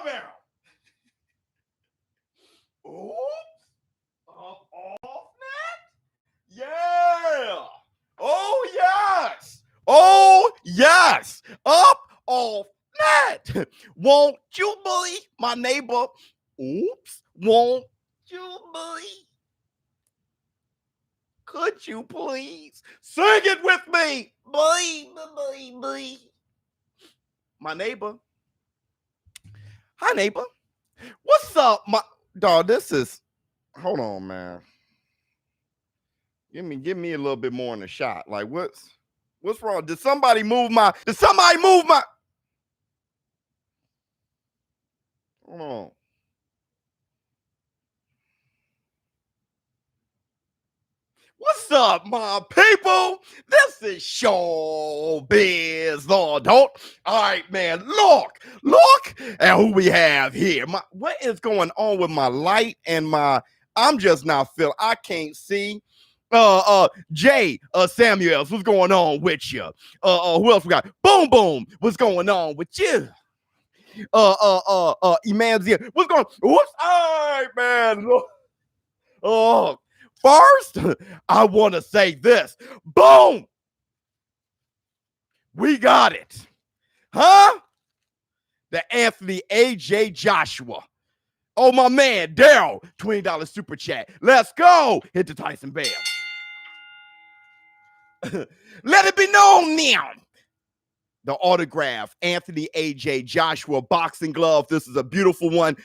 the barrel. Oops. Up off net. Yeah. Oh, yes. Oh, yes. Up off net. Won't you believe my neighbor? Oops. Won't you believe? Could you please sing it with me? Believe. My neighbor. Hi, neighbor. What's up, my dog? This is. Hold on, man. Give me a little bit more in the shot. Like, what's wrong? Did somebody move my? Hold on. What's up, my people? This is Showbiz, the adult. All right, man. Look at who we have here. What is going on with my light and my? I'm just not feeling. I can't see. Jay, Samuels, what's going on with you? Who else we got? Boom, what's going on with you? Emanzia, what's going on? Whoops, all right, man. Oh. First, I want to say this. Boom! We got it. Huh? The Anthony A.J. Joshua. Oh, my man, Daryl, $20 super chat. Let's go. Hit the Tyson Bell. Let it be known now. The autograph, Anthony A.J. Joshua boxing glove. This is a beautiful one.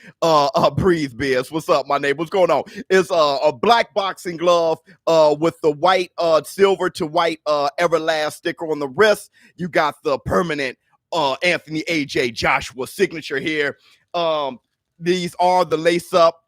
Breathe, Biz. What's up, my neighbor? What's going on? It's a black boxing glove with the white, silver to white Everlast sticker on the wrist. You got the permanent Anthony A.J. Joshua signature here. These are the lace up,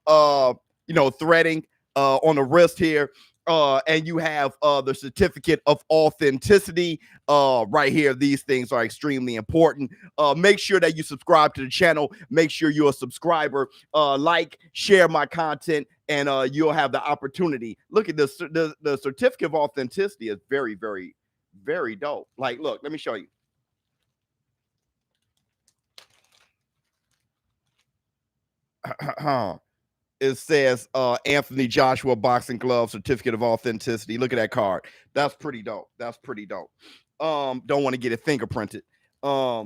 threading on the wrist here. And you have the certificate of authenticity right here. These things are extremely important. Make sure that you subscribe to the channel. Make sure you're a subscriber. Like, share my content, and you'll have the opportunity. Look at this. The certificate of authenticity is very, very, very dope. Like, look, let me show you. It says Anthony Joshua boxing glove certificate of authenticity. Look at that card. That's pretty dope. Don't want to get it fingerprinted. Yeah.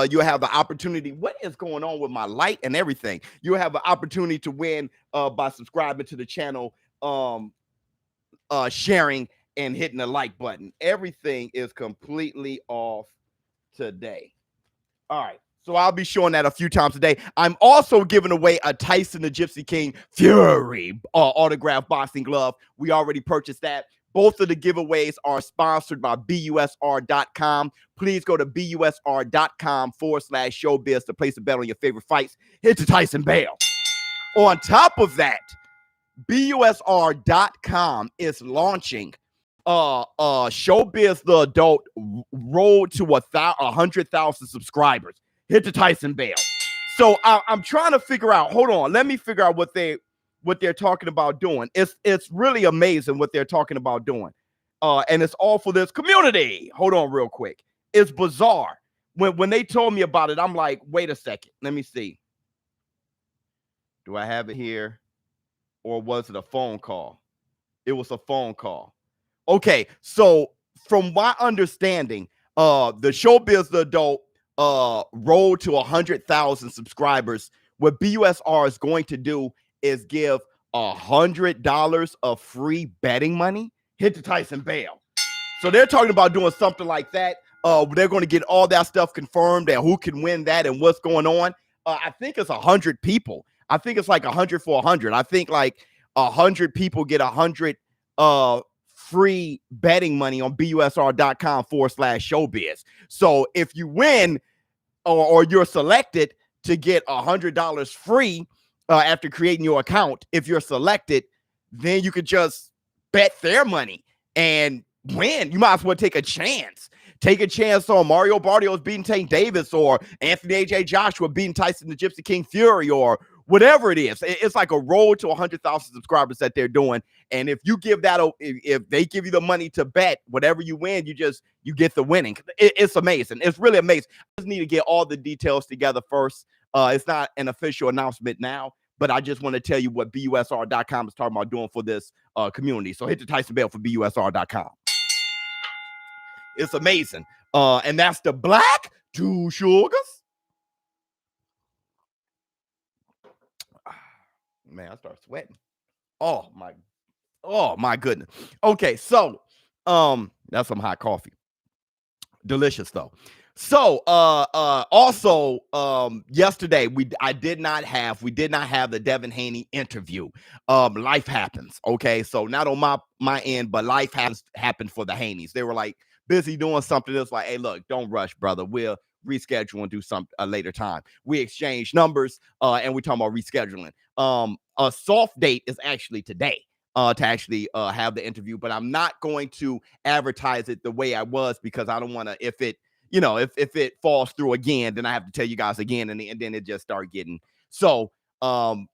You'll have the opportunity. What is going on with my light and everything? You'll have the opportunity to win by subscribing to the channel, sharing, and hitting the like button. Everything is completely off today. All right. So I'll be showing that a few times a day. I'm also giving away a Tyson the Gypsy King Fury autographed boxing glove. We already purchased that. Both of the giveaways are sponsored by BUSR.com. Please go to BUSR.com/showbiz to place a bet on your favorite fights. Hit the Tyson Bell. On top of that, BUSR.com is launching Showbiz the Adult road to 100,000 subscribers. Hit the Tyson Bell. So I'm trying to figure out. Hold on, let me figure out what they're talking about doing. It's really amazing what they're talking about doing, and it's all for this community. Hold on, real quick. It's bizarre. When they told me about it, I'm like, wait a second. Let me see. Do I have it here, or was it a phone call? It was a phone call. Okay, so from my understanding, the Showbiz the Adult road to 100,000 subscribers, what BUSR is going to do is give $100 of free betting money. Hit the Tyson Bell. So they're talking about doing something like that. They're going to get all that stuff confirmed and who can win that and what's going on. I think it's 100 people. I think it's like 100 for 100. I think like 100 people get 100 free betting money on BUSR.com/showbiz. So if you win or you're selected to get $100 free after creating your account, if you're selected, then you could just bet their money and win. You might as well take a chance. Take a chance on Mario Barrios beating Tank Davis, or Anthony A.J. Joshua beating Tyson the Gypsy King Fury, or whatever it is. It's like a road to 100,000 subscribers that they're doing. And if you give that, if they give you the money to bet, whatever you win, you get the winning. It's amazing. It's really amazing. I just need to get all the details together first. It's not an official announcement now, but I just want to tell you what BUSR.com is talking about doing for this community. So hit the Tyson Bell for BUSR.com. It's amazing. And that's the black two sugars. Man, I start sweating. Oh my goodness. Okay, so that's some hot coffee. Delicious though. So also yesterday we did not have the Devin Haney interview. Life happens. Okay, so not on my end, but life has happened for the Haneys. They were like busy doing something. It's like, hey, look, don't rush, brother. We'll reschedule and do some a later time. We exchange numbers and we talking about rescheduling. A soft date is actually today to actually have the interview, but I'm not going to advertise it the way I was because I don't want to, if it falls through again, then I have to tell you guys again, and then it just start getting so I'm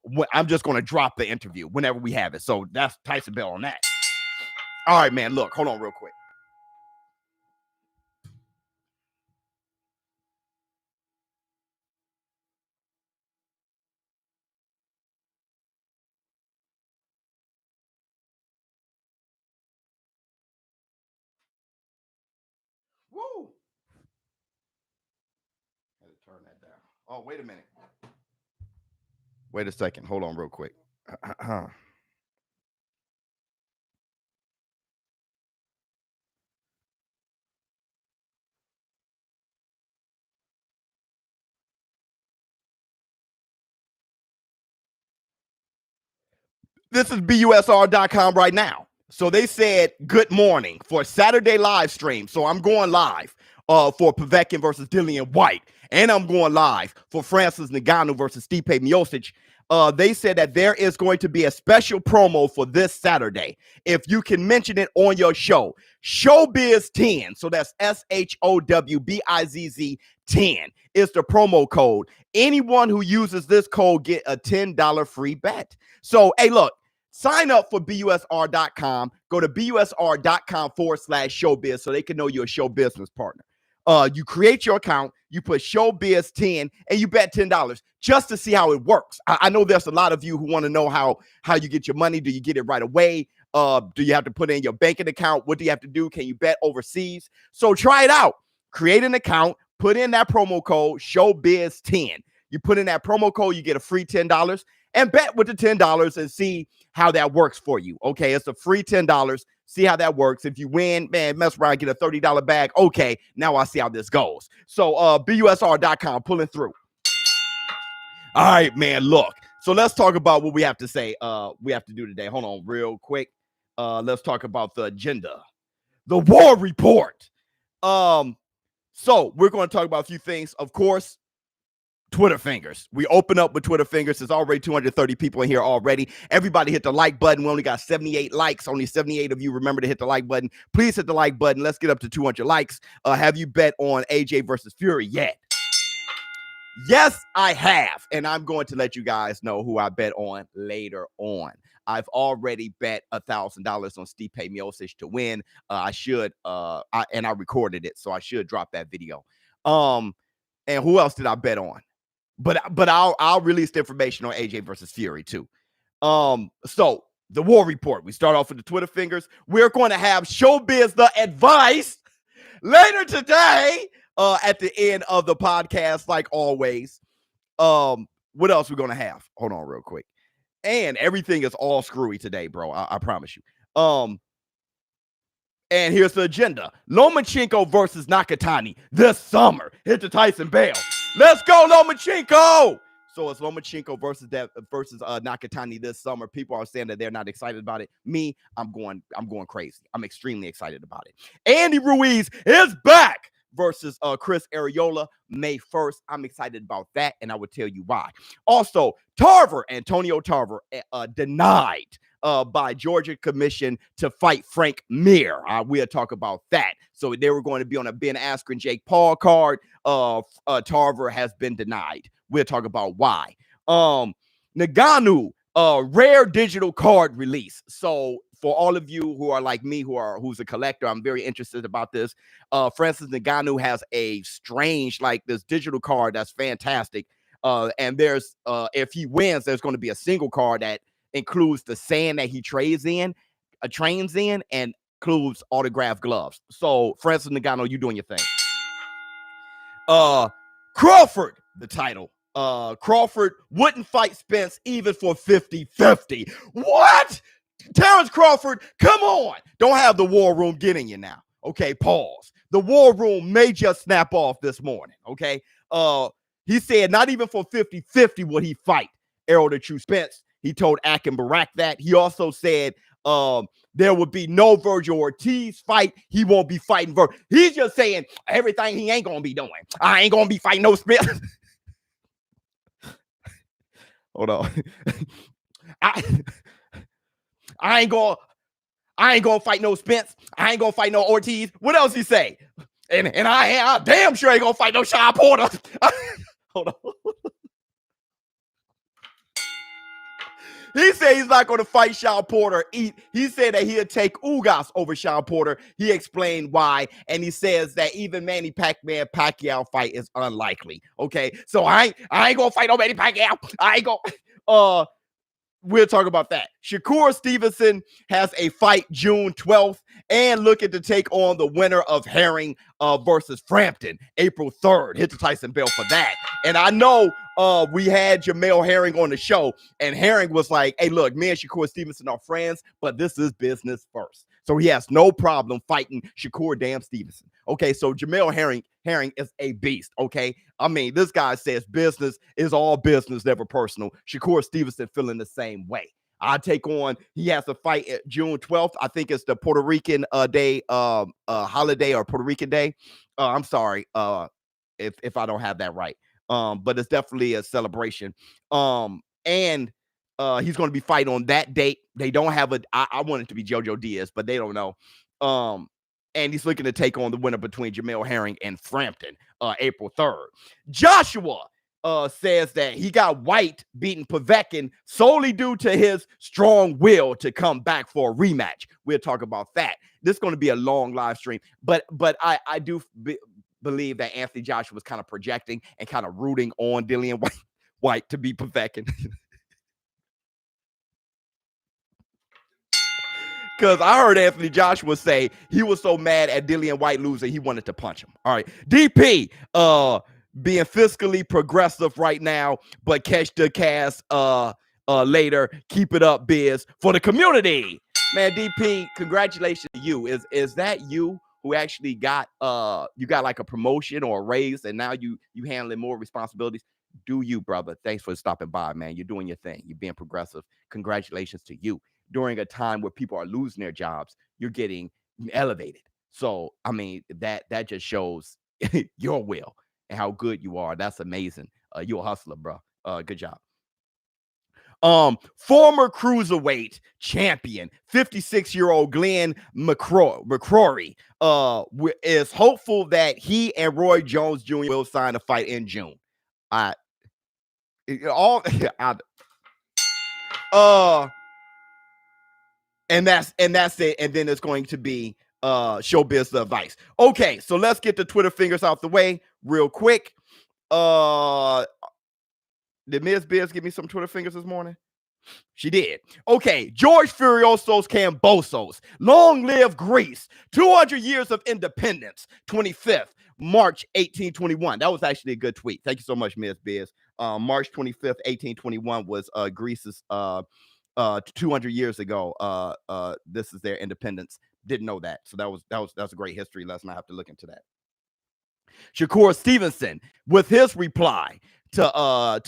just going to drop the interview whenever we have it. So that's Tyson Bell on that. All right, man, look, hold on real quick. Woo! Had to turn that down. Oh, wait a minute. Wait a second. Hold on real quick. This is BUSR.com right now. So they said good morning for Saturday live stream. So I'm going live for Povetkin versus Dillian White. And I'm going live for Francis Ngannou versus Stipe Miocic. They said that there is going to be a special promo for this Saturday. If you can mention it on your show, ShowBizz 10. So that's ShowBizz 10 is the promo code. Anyone who uses this code get a $10 free bet. So, hey, look, sign up for BUSR.com. Go to BUSR.com/ShowBizz so they can know you're a show business partner. You create your account, you put ShowBizz 10, and you bet $10 just to see how it works. I know there's a lot of you who want to know how you get your money. Do you get it right away? Do you have to put in your banking account? What do you have to do? Can you bet overseas? So try it out. Create an account, put in that promo code, ShowBizz 10. You put in that promo code, you get a free $10 and bet with the $10 and see how that works for you. Okay, it's a free $10. See how that works. If you win, man, mess around, get a $30 bag. Okay, now I see how this goes. So BUSR.com pulling through. All right, man, look. So let's talk about what we have to say. We have to do today. Hold on real quick. Let's talk about the agenda. The war report. So we're going to talk about a few things. Of course, Twitter fingers. We open up with Twitter fingers. There's already 230 people in here already. Everybody hit the like button. We only got 78 likes. Only 78 of you remember to hit the like button. Please hit the like button. Let's get up to 200 likes. Have you bet on AJ versus Fury yet? Yes, I have. And I'm going to let you guys know who I bet on later on. I've already bet $1,000 on Stipe Miocic to win. I should, and I recorded it, so I should drop that video. And who else did I bet on? But I'll release the information on AJ versus Fury too. So the war report. We start off with the Twitter fingers. We're going to have ShowBizz the advice later today. At the end of the podcast, like always. What else we're gonna have? Hold on, real quick. And everything is all screwy today, bro. I promise you. And here's the agenda: Lomachenko versus Nakatani this summer. Hit the Tyson Bell. Let's go, Lomachenko. So it's Lomachenko versus Nakatani this summer. People are saying that they're not excited about it. Me, I'm going crazy. I'm extremely excited about it. Andy Ruiz is back versus Chris Arreola May 1st. I'm excited about that, and I will tell you why. Also, Antonio Tarver, denied by Georgia Commission to fight Frank Mir. We'll talk about that. So they were going to be on a Ben Askren, Jake Paul card. Tarver has been denied. We'll talk about why. Ngannou, rare digital card release. So for all of you who are like me, who's a collector, I'm very interested about this. Francis Ngannou has a strange, like this digital card that's fantastic. And there's if he wins, there's going to be a single card that includes the sand that he trains in, and includes autographed gloves. So Francis Ngannou, you doing your thing. Crawford, the title. Crawford wouldn't fight Spence even for 50-50. What? Terence Crawford, come on. Don't have the war room getting you now. Okay, pause. The war room may just snap off this morning. Okay. He said not even for 50-50 would he fight Errol the True Spence. He told Akin Barak that. He also said there would be no Virgil Ortiz fight. He won't be fighting Virgil. He's just saying everything he ain't gonna be doing. I ain't gonna be fighting no Spence. Hold on. I ain't gonna fight no Spence. I ain't gonna fight no Ortiz. What else he say? And I damn sure ain't gonna fight no Shawn Porter. Hold on. He said he's not going to fight Shawn Porter. He said that he'll take Ugas over Shawn Porter. He explained why, and he says that even Manny Pacquiao fight is unlikely. Okay, so I ain't gonna fight no Manny Pacquiao. I ain't gonna. We'll talk about that. Shakur Stevenson has a fight June 12th and looking to take on the winner of Herring versus Frampton April 3rd. Hit the Tyson bell for that. And I know we had Jamel Herring on the show, and Herring was like, hey, look, me and Shakur Stevenson are friends, but this is business first. So he has no problem fighting Shakur damn Stevenson. Okay, so Jamel Herring is a beast, okay? I mean, this guy says business is all business, never personal. Shakur Stevenson feeling the same way. He has a fight at June 12th. I think it's the Puerto Rican day, holiday or Puerto Rican day. I'm sorry if I don't have that right. But it's definitely a celebration. And he's going to be fighting on that date. They don't have I want it to be Jojo Diaz, but they don't know. And he's looking to take on the winner between Jamel Herring and Frampton, April 3rd. Joshua says that he got White beating Povetkin solely due to his strong will to come back for a rematch. We'll talk about that. This is going to be a long live stream, but I do believe that Anthony Joshua was kind of projecting and kind of rooting on Dillian White to beat Povetkin. Because I heard Anthony Joshua say he was so mad at Dillian White losing, he wanted to punch him. All right. DP, being fiscally progressive right now, but catch the cast later. Keep it up, Biz, for the community. Man, DP, congratulations to you. Is that you who actually got you got like a promotion or a raise, and now you handling more responsibilities? Do you, brother? Thanks for stopping by, man. You're doing your thing. You're being progressive. Congratulations to you. During a time where people are losing their jobs, you're getting elevated. So, I mean, that just shows your will and how good you are. That's amazing. You're a hustler, bro. Good job. Former cruiserweight champion, 56-year-old Glenn McCrory, is hopeful that he and Roy Jones Jr. will sign a fight in June. And that's it. And then it's going to be Showbiz the advice. Okay, so let's get the Twitter fingers out the way real quick. Did Ms. Biz give me some Twitter fingers this morning? She did. Okay, George Furiosos Cambosos. Long live Greece. 200 years of independence. 25th, March 1821. That was actually a good tweet. Thank you so much, Ms. Biz. March 25th, 1821 was Greece's 200 years ago. This is their independence. Didn't know that. So that's a great history lesson. I have to look into that. Shakur Stevenson with his reply to a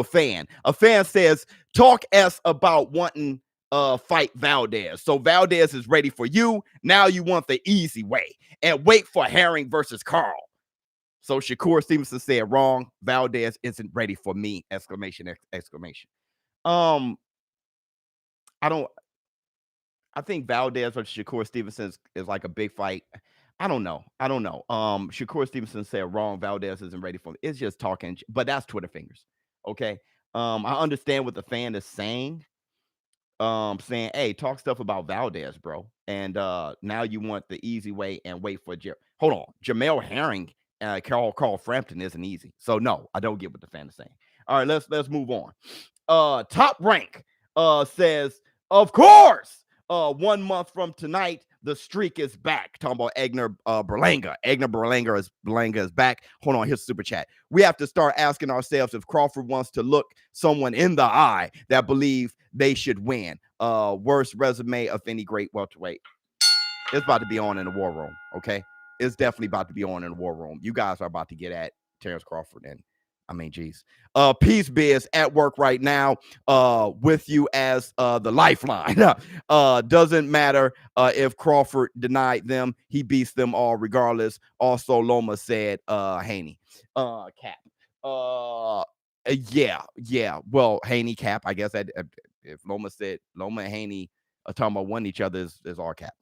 fan. A fan says, talk S about wanting fight Valdez. So Valdez is ready for you. Now you want the easy way. And wait for Herring versus Carl. So Shakur Stevenson said wrong. Valdez isn't ready for me. Exclamation. I think Valdez versus Shakur Stevenson is like a big fight. I don't know. Shakur Stevenson said wrong. Valdez isn't ready for it. It's just talking, but that's Twitter fingers. Okay. I understand what the fan is saying. Saying, hey, talk stuff about Valdez, bro. And now you want the easy way and wait for hold on. Jamel Herring, Carl Frampton isn't easy. So no, I don't get what the fan is saying. All right, let's move on. Top Rank says, of course, 1 month from tonight, the streak is back. Talking about Egner Berlanga. Berlanga is back. Hold on, here's super chat. We have to start asking ourselves if Crawford wants to look someone in the eye that believe they should win. Worst resume of any great welterweight. It's about to be on in the war room, okay? It's definitely about to be on in the war room. You guys are about to get at Terence Crawford, and I mean, geez. Peace Biz at work right now with you as the lifeline. Doesn't matter if Crawford denied them. He beats them all regardless. Also, Loma said Haney. Cap. Yeah. Well, Haney, Cap, I guess that if Loma said Loma and Haney are talking about one each other is all Cap.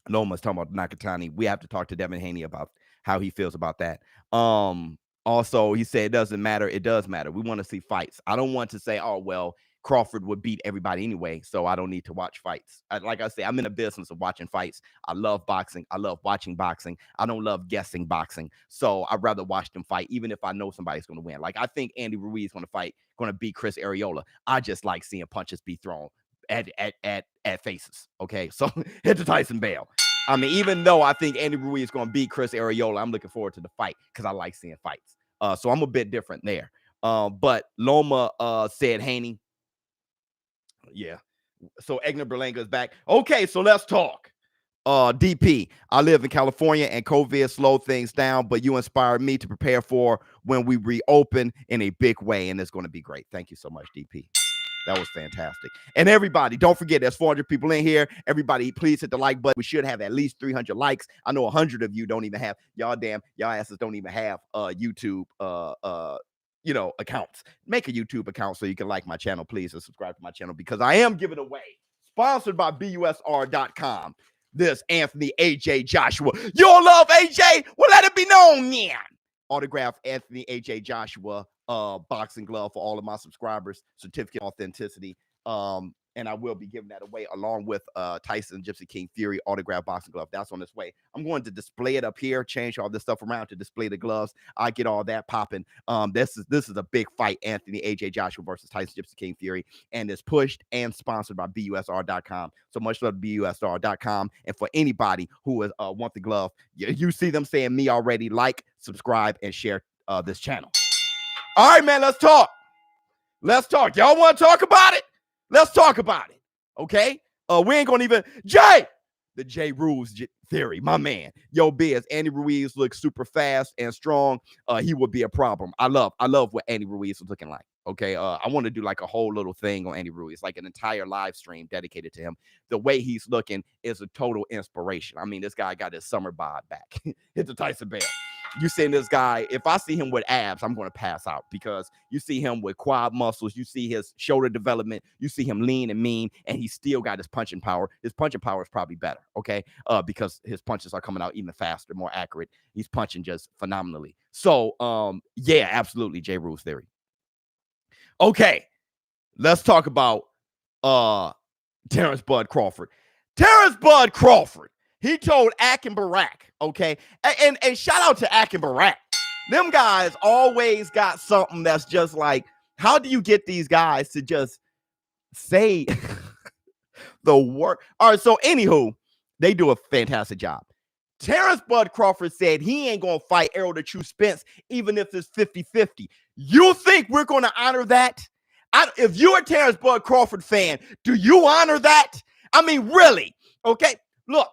Loma's talking about Nakatani. We have to talk to Devin Haney about how he feels about that. Also, he said it doesn't matter. It does matter. We want to see fights. I don't want to say, oh, well, Crawford would beat everybody anyway, so I don't need to watch fights. Like I say, I'm in the business of watching fights. I love boxing. I love watching boxing. I don't love guessing boxing. So I'd rather watch them fight, even if I know somebody's going to win. Like, I think Andy Ruiz is going to beat Chris Arreola. I just like seeing punches be thrown at faces. Okay, so hit the Tyson Bale. I mean, even though I think Andy Ruiz is going to beat Chris Arreola, I'm looking forward to the fight because I like seeing fights. So I'm a bit different there. But Loma said Haney. Yeah. So Egner Berlanga is back. Okay, so let's talk. DP, I live in California and COVID slowed things down, but you inspired me to prepare for when we reopen in a big way, and it's going to be great. Thank you so much, DP. That was fantastic. And everybody, don't forget, there's 400 people in here. Everybody, please hit the like button. We should have at least 300 likes. I know 100 of you don't even have, y'all asses don't even have YouTube accounts. Make a YouTube account so you can like my channel, please, and subscribe to my channel because I am giving away, sponsored by BUSR.com, this Anthony AJ Joshua. You don't love AJ? Well, let it be known, man. Autograph Anthony AJ Joshua boxing glove for all of my subscribers, certificate of authenticity. And I will be giving that away along with Tyson Gypsy King Fury autograph boxing glove. That's on its way. I'm going to display it up here, change all this stuff around to display the gloves. I get all that popping. This is a big fight, Anthony AJ Joshua versus Tyson Gypsy King Fury, and it's pushed and sponsored by BUSR.com. So much love to BUSR.com. And for anybody who is want the glove, you see them saying me already, like, subscribe, and share this channel. All right, man, let's talk. Y'all want to talk about it? Let's talk about it. Okay? We ain't gonna even the J Rules theory, my man. Yo, Biz, Andy Ruiz looks super fast and strong. He would be a problem. I love what Andy Ruiz was looking like. Okay. I want to do like a whole little thing on Andy Ruiz, like an entire live stream dedicated to him. The way he's looking is a total inspiration. I mean, this guy got his summer bod back. Hit the Tyson Bale. You seeing this guy, if I see him with abs, I'm going to pass out because you see him with quad muscles. You see his shoulder development. You see him lean and mean, and he still got his punching power. His punching power is probably better, okay? Because his punches are coming out even faster, more accurate. He's punching just phenomenally. So, yeah, absolutely, J. Rule's theory. Okay, let's talk about Terence Bud Crawford. Terence Bud Crawford. He told Akin Barak, okay? And shout out to Akin Barak. Them guys always got something that's just like, how do you get these guys to just say the word? All right, so anywho, they do a fantastic job. Terence Bud Crawford said he ain't going to fight Errol the True Spence, even if it's 50-50. You think we're going to honor that? If you're a Terence Bud Crawford fan, do you honor that? I mean, really? Okay, look.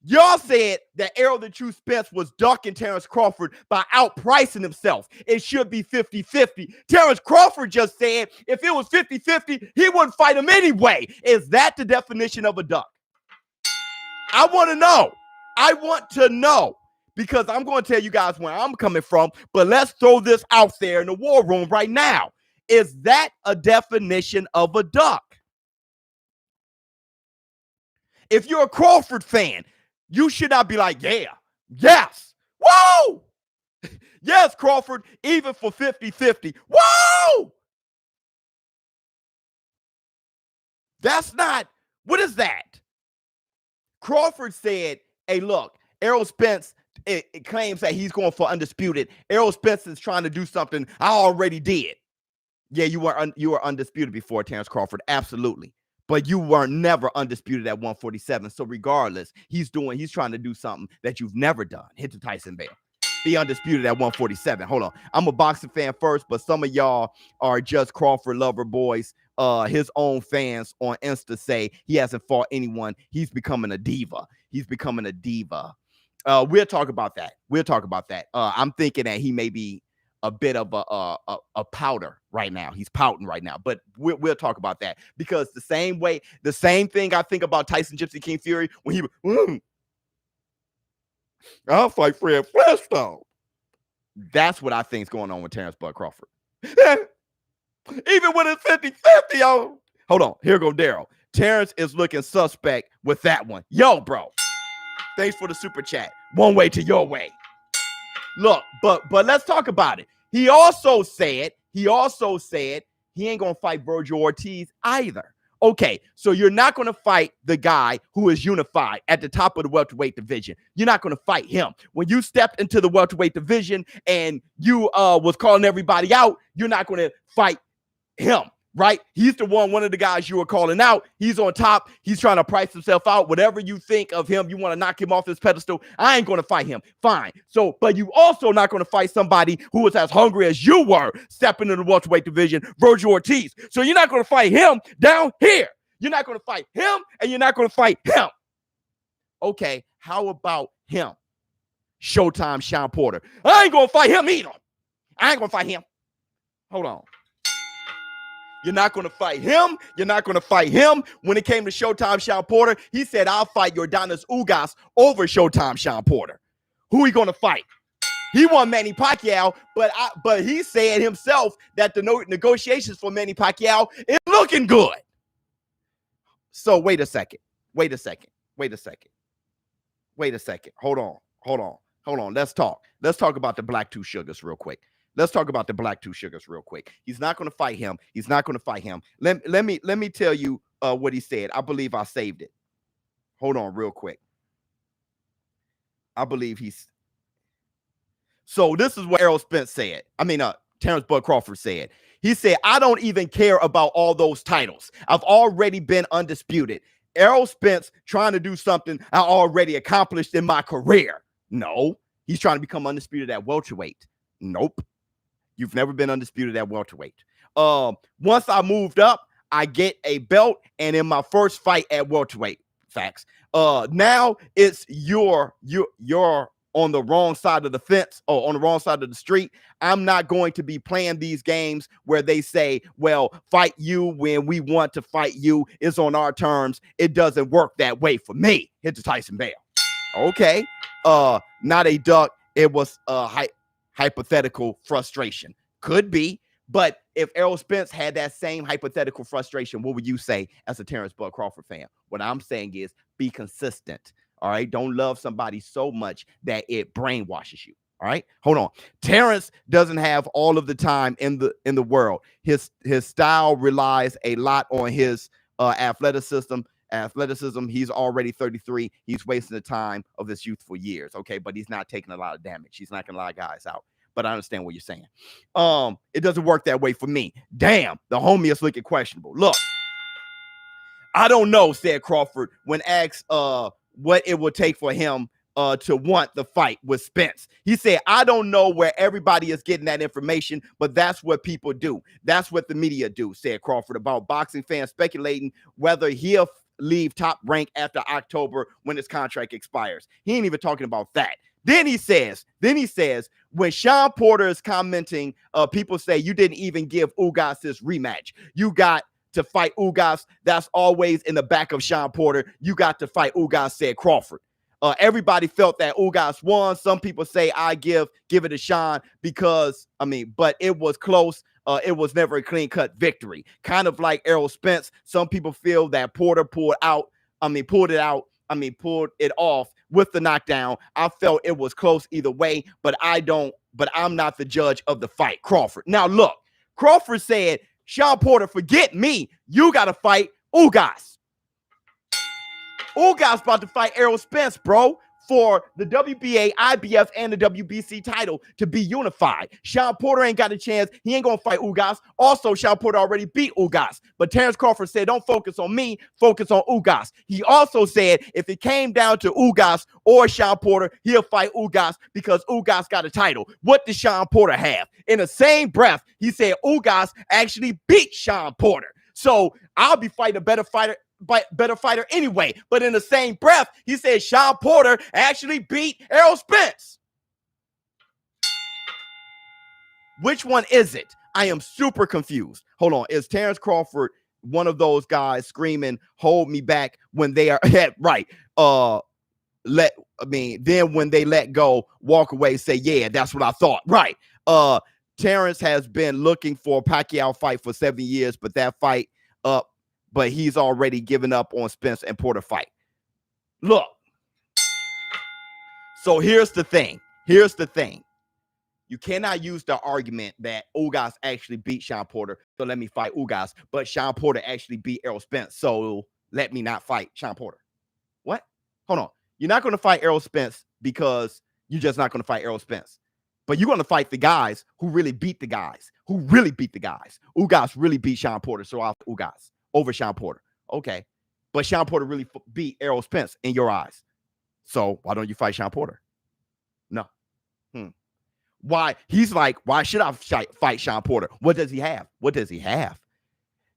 Y'all said that Errol the True Spence was ducking Terence Crawford by outpricing himself. It should be 50-50. Terence Crawford just said if it was 50-50, he wouldn't fight him anyway. Is that the definition of a duck? I want to know because I'm going to tell you guys where I'm coming from, but let's throw this out there in the war room right now. Is that a definition of a duck? If you're a Crawford fan, you should not be like, yeah, yes, whoa, yes, Crawford, even for 50-50, whoa, That's not, what is that? Crawford said, hey, look, Errol Spence it claims that he's going for undisputed. Errol Spence is trying to do something I already did. Yeah, you were undisputed before, Terence Crawford, absolutely. But you were never undisputed at 147. So regardless, he's trying to do something that you've never done. Hit the Tyson Bale. Be undisputed at 147. Hold on. I'm a boxing fan first, but some of y'all are just Crawford lover boys. His own fans on Insta say he hasn't fought anyone. He's becoming a diva. We'll talk about that. I'm thinking that he may be a bit of a powder right now. He's pouting right now, but we'll talk about that, because the same thing I think about Tyson Gypsy King Fury when he I'll fight Fred Flintstone. That's what I think is going on with Terence Bud Crawford. Even when it's 50-50, yo. Hold on. Here go Daryl. Terence is looking suspect with that one. Yo, bro. Thanks for the super chat. One way to your way. Look, but let's talk about it. He also said he ain't gonna fight Virgil Ortiz either. Okay, so you're not going to fight the guy who is unified at the top of the welterweight division. You're not going to fight him. When you stepped into the welterweight division and you was calling everybody out, you're not going to fight him, right? He's one of the guys you were calling out. He's on top. He's trying to price himself out. Whatever you think of him, you want to knock him off his pedestal. I ain't going to fight him. Fine. So, but you also not going to fight somebody who was as hungry as you were stepping into the welterweight division, Virgil Ortiz. So you're not going to fight him down here. You're not going to fight him, and you're not going to fight him. Okay, how about him? Showtime Sean Porter. I ain't going to fight him either. I ain't going to fight him. Hold on. You're not going to fight him. You're not going to fight him. When it came to Showtime Sean Porter, he said, I'll fight Yordanis Ugas over Showtime Sean Porter. Who he going to fight? He won Manny Pacquiao, but he said himself that the negotiations for Manny Pacquiao is looking good. So wait a second. Hold on. Let's talk about the Black Two Sugars real quick. He's not going to fight him. Let me tell you what he said. I believe I saved it. Hold on real quick. So this is what Errol Spence said. Terence Bud Crawford said. He said, I don't even care about all those titles. I've already been undisputed. Errol Spence trying to do something I already accomplished in my career. No, he's trying to become undisputed at welterweight. Nope. You've never been undisputed at welterweight. Once I moved up, I get a belt, and in my first fight at welterweight, facts. Now it's you're on the wrong side of the fence or on the wrong side of the street. I'm not going to be playing these games where they say, well, fight you when we want to fight you. It's on our terms. It doesn't work that way for me. Hit the Tyson Bale. Okay. Not a duck. It was hypothetical frustration. Could be. But if Errol Spence had that same hypothetical frustration, what would you say as a Terence Bud Crawford fan? What I'm saying is be consistent. All right. Don't love somebody so much that it brainwashes you. All right. Hold on. Terence doesn't have all of the time in the world. His style relies a lot on his athleticism. He's already 33. He's wasting the time of his youthful years. Okay. But he's not taking a lot of damage. He's knocking a lot of guys out. But I understand what you're saying. It doesn't work that way for me. Damn. The homie is looking questionable. Look, I don't know, said Crawford when asked what it would take for him to want the fight with Spence. He said, I don't know where everybody is getting that information, but that's what people do. That's what the media do, said Crawford about boxing fans speculating whether he'll leave Top Rank after October when his contract expires. He ain't even talking about that. Then he says, when Sean Porter is commenting, people say you didn't even give Ugas his rematch. You got to fight Ugas. That's always in the back of Sean Porter. You got to fight Ugas, said Crawford. Everybody felt that Ugas won. Some people say I give it to Sean because, but it was close. It was never a clean-cut victory. Kind of like Errol Spence. Some people feel that Porter pulled it off with the knockdown. I felt it was close either way, but I'm not the judge of the fight. Crawford. Now look, Crawford said, Sean Porter, forget me. You got to fight Ugas. Ugas about to fight Errol Spence, bro, for the WBA, IBF, and the WBC title to be unified. Sean Porter ain't got a chance. He ain't going to fight Ugas. Also, Sean Porter already beat Ugas. But Terence Crawford said, don't focus on me, focus on Ugas. He also said if it came down to Ugas or Sean Porter, he'll fight Ugas because Ugas got a title. What does Sean Porter have? In the same breath, he said Ugas actually beat Sean Porter. So I'll be fighting a better fighter anyway. But in the same breath, he said Sean Porter actually beat Errol Spence. Which one is it? I am super confused. Hold on. Is Terence Crawford one of those guys screaming, hold me back when they are right? Then when they let go, walk away, say, yeah, that's what I thought. Right. Terence has been looking for a Pacquiao fight for 7 years, but that fight but he's already given up on Spence and Porter fight. Look. So here's the thing. You cannot use the argument that Ugas actually beat Sean Porter, so let me fight Ugas, but Sean Porter actually beat Errol Spence, so let me not fight Sean Porter. What? Hold on. You're not going to fight Errol Spence because you're just not going to fight Errol Spence. But you're going to fight the guys who really beat the guys. Ugas really beat Sean Porter, so I'll fight Ugas over Sean Porter. Okay. But Sean Porter really beat Errol Spence in your eyes. So why don't you fight Sean Porter? No. Why? He's like, why should I fight Sean Porter? What does he have?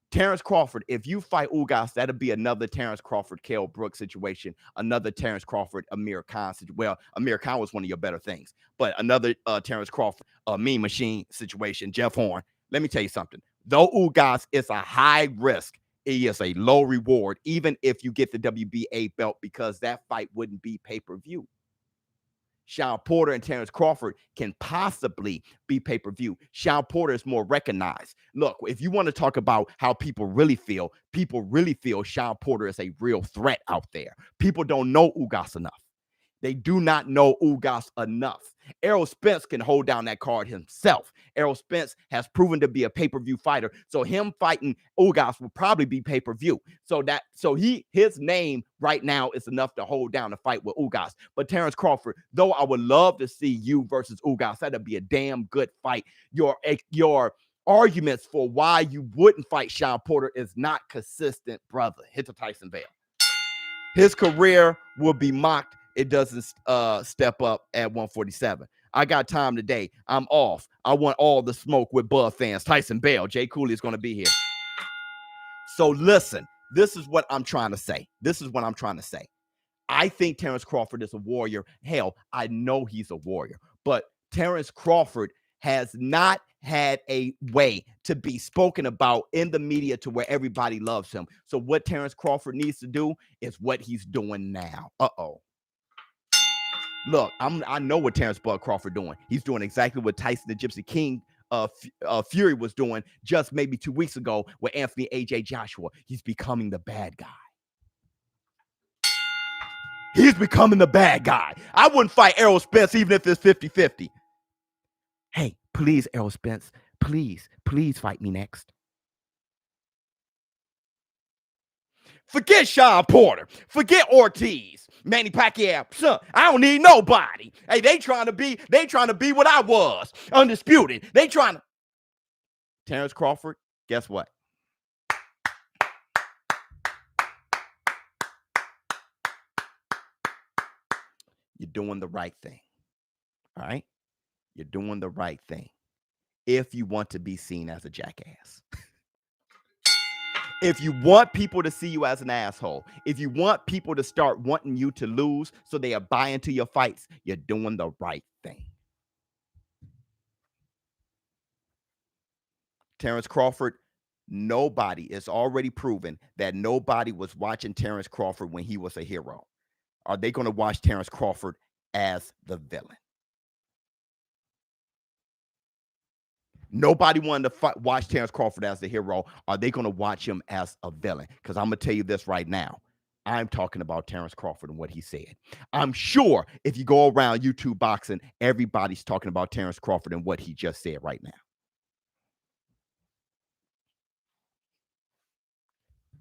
Terence Crawford, if you fight Ugas, that'll be another Terence Crawford, Kell Brooks situation, another Terence Crawford, Amir Khan situation. Well, Amir Khan was one of your better things, but another Terence Crawford, Mean Machine situation, Jeff Horn. Let me tell you something. Though Ugas is a high risk, it is a low reward, even if you get the WBA belt, because that fight wouldn't be pay-per-view. Sean Porter and Terence Crawford can possibly be pay-per-view. Sean Porter is more recognized. Look, if you want to talk about how people really feel Sean Porter is a real threat out there. People don't know Ugas enough. They do not know Ugas enough. Errol Spence can hold down that card himself. Errol Spence has proven to be a pay-per-view fighter. So him fighting Ugas will probably be pay-per-view. So his name right now is enough to hold down a fight with Ugas. But Terence Crawford, though I would love to see you versus Ugas, that'd be a damn good fight. Your arguments for why you wouldn't fight Sean Porter is not consistent, brother. Hit the Tyson bell. His career will be mocked. It doesn't step up at 147. I got time today. I'm off. I want all the smoke with Bud fans. Tyson Bell, Jay Cooley is going to be here. So listen, this is what I'm trying to say. I think Terence Crawford is a warrior. Hell, I know he's a warrior. But Terence Crawford has not had a way to be spoken about in the media to where everybody loves him. So what Terence Crawford needs to do is what he's doing now. Look, I know what Terence Bud Crawford doing. He's doing exactly what Tyson the Gypsy King Fury was doing just maybe 2 weeks ago with Anthony AJ Joshua. He's becoming the bad guy. I wouldn't fight Errol Spence even if it's 50-50. Hey, please, Errol Spence, please fight me next. Forget Sean Porter. Forget Ortiz. Manny Pacquiao. Son, I don't need nobody. Hey, they trying to be what I was. Undisputed. Terence Crawford, guess what? You're doing the right thing. All right? You're doing the right thing. If you want to be seen as a jackass. If you want people to see you as an asshole, if you want people to start wanting you to lose so they are buying to your fights, you're doing the right thing. Terence Crawford, it's already proven that nobody was watching Terence Crawford when he was a hero. Are they going to watch Terence Crawford as the villain? Nobody wanted to watch Terence Crawford as the hero. Are they going to watch him as a villain? Because I'm going to tell you this right now. I'm talking about Terence Crawford and what he said. I'm sure if you go around YouTube boxing, everybody's talking about Terence Crawford and what he just said right now.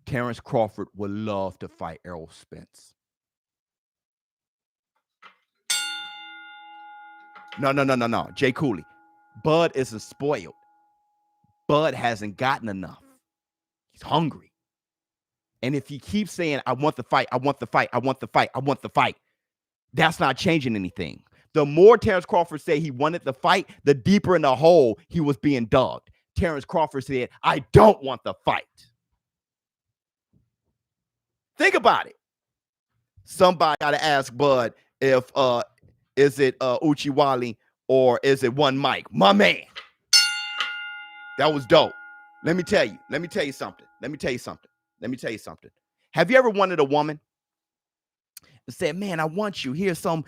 Terence Crawford would love to fight Errol Spence. No. Jay Cooley. Bud isn't spoiled. Bud hasn't gotten enough. He's hungry. And if he keeps saying, I want the fight, I want the fight, I want the fight, I want the fight, that's not changing anything. The more Terence Crawford said he wanted the fight, the deeper in the hole he was being dug. Terence Crawford said, I don't want the fight. Think about it. Somebody got to ask Bud if is it Uchiwali or is it One Mike? My man. That was dope. Let me tell you something. Have you ever wanted a woman and said, man, I want you. Here's some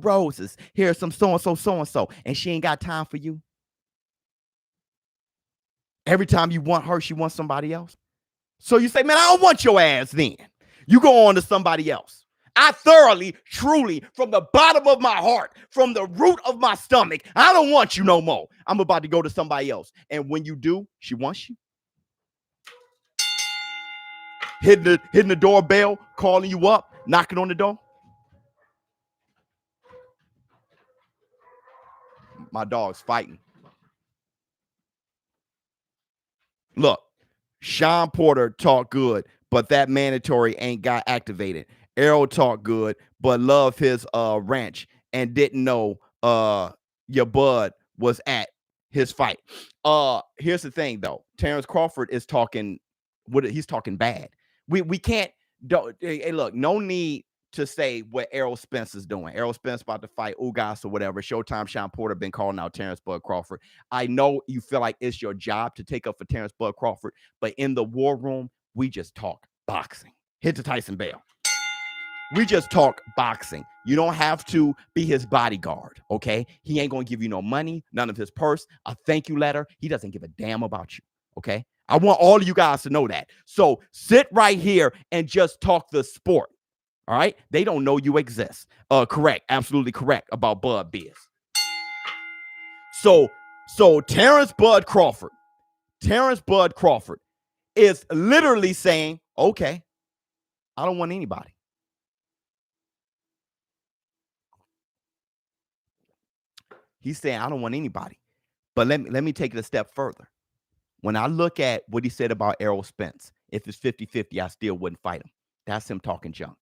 roses. Here's some so-and-so, and she ain't got time for you? Every time you want her, she wants somebody else. So you say, man, I don't want your ass then. You go on to somebody else. I thoroughly, truly, from the bottom of my heart, from the root of my stomach, I don't want you no more. I'm about to go to somebody else. And when you do, she wants you. Hitting the doorbell, calling you up, knocking on the door. My dog's fighting. Look, Sean Porter talked good, but that mandatory ain't got activated. Errol talked good, but love his ranch and didn't know your Bud was at his fight. Here's the thing though. Terence Crawford is talking he's talking bad. We can't hey, look, no need to say what Errol Spence is doing. Errol Spence about to fight Ugas or whatever. Showtime Sean Porter been calling out Terence Bud Crawford. I know you feel like it's your job to take up for Terence Bud Crawford, but in the war room, we just talk boxing. Hit the Tyson Bell. We just talk boxing. You don't have to be his bodyguard, okay? He ain't going to give you no money, none of his purse, a thank you letter. He doesn't give a damn about you, okay? I want all of you guys to know that. So sit right here and just talk the sport, all right? They don't know you exist. Correct, absolutely correct about Bud Biz. So Terence Bud Crawford is literally saying, okay, I don't want anybody. He's saying, I don't want anybody. But let me take it a step further. When I look at what he said about Errol Spence, if it's 50-50, I still wouldn't fight him. That's him talking junk.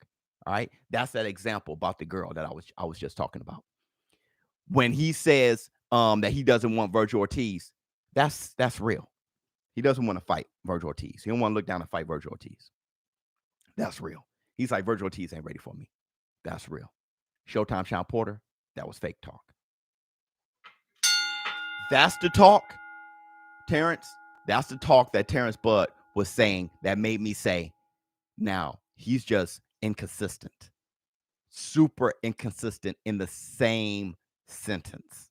All right. That's that example about the girl that I was just talking about. When he says that he doesn't want Virgil Ortiz, that's real. He doesn't want to fight Virgil Ortiz. He don't want to look down and fight Virgil Ortiz. That's real. He's like, Virgil Ortiz ain't ready for me. That's real. Showtime Sean Porter, that was fake talk. That's the talk, Terence. That's the talk that Terence Bud was saying that made me say, now he's just inconsistent. Super inconsistent in the same sentence.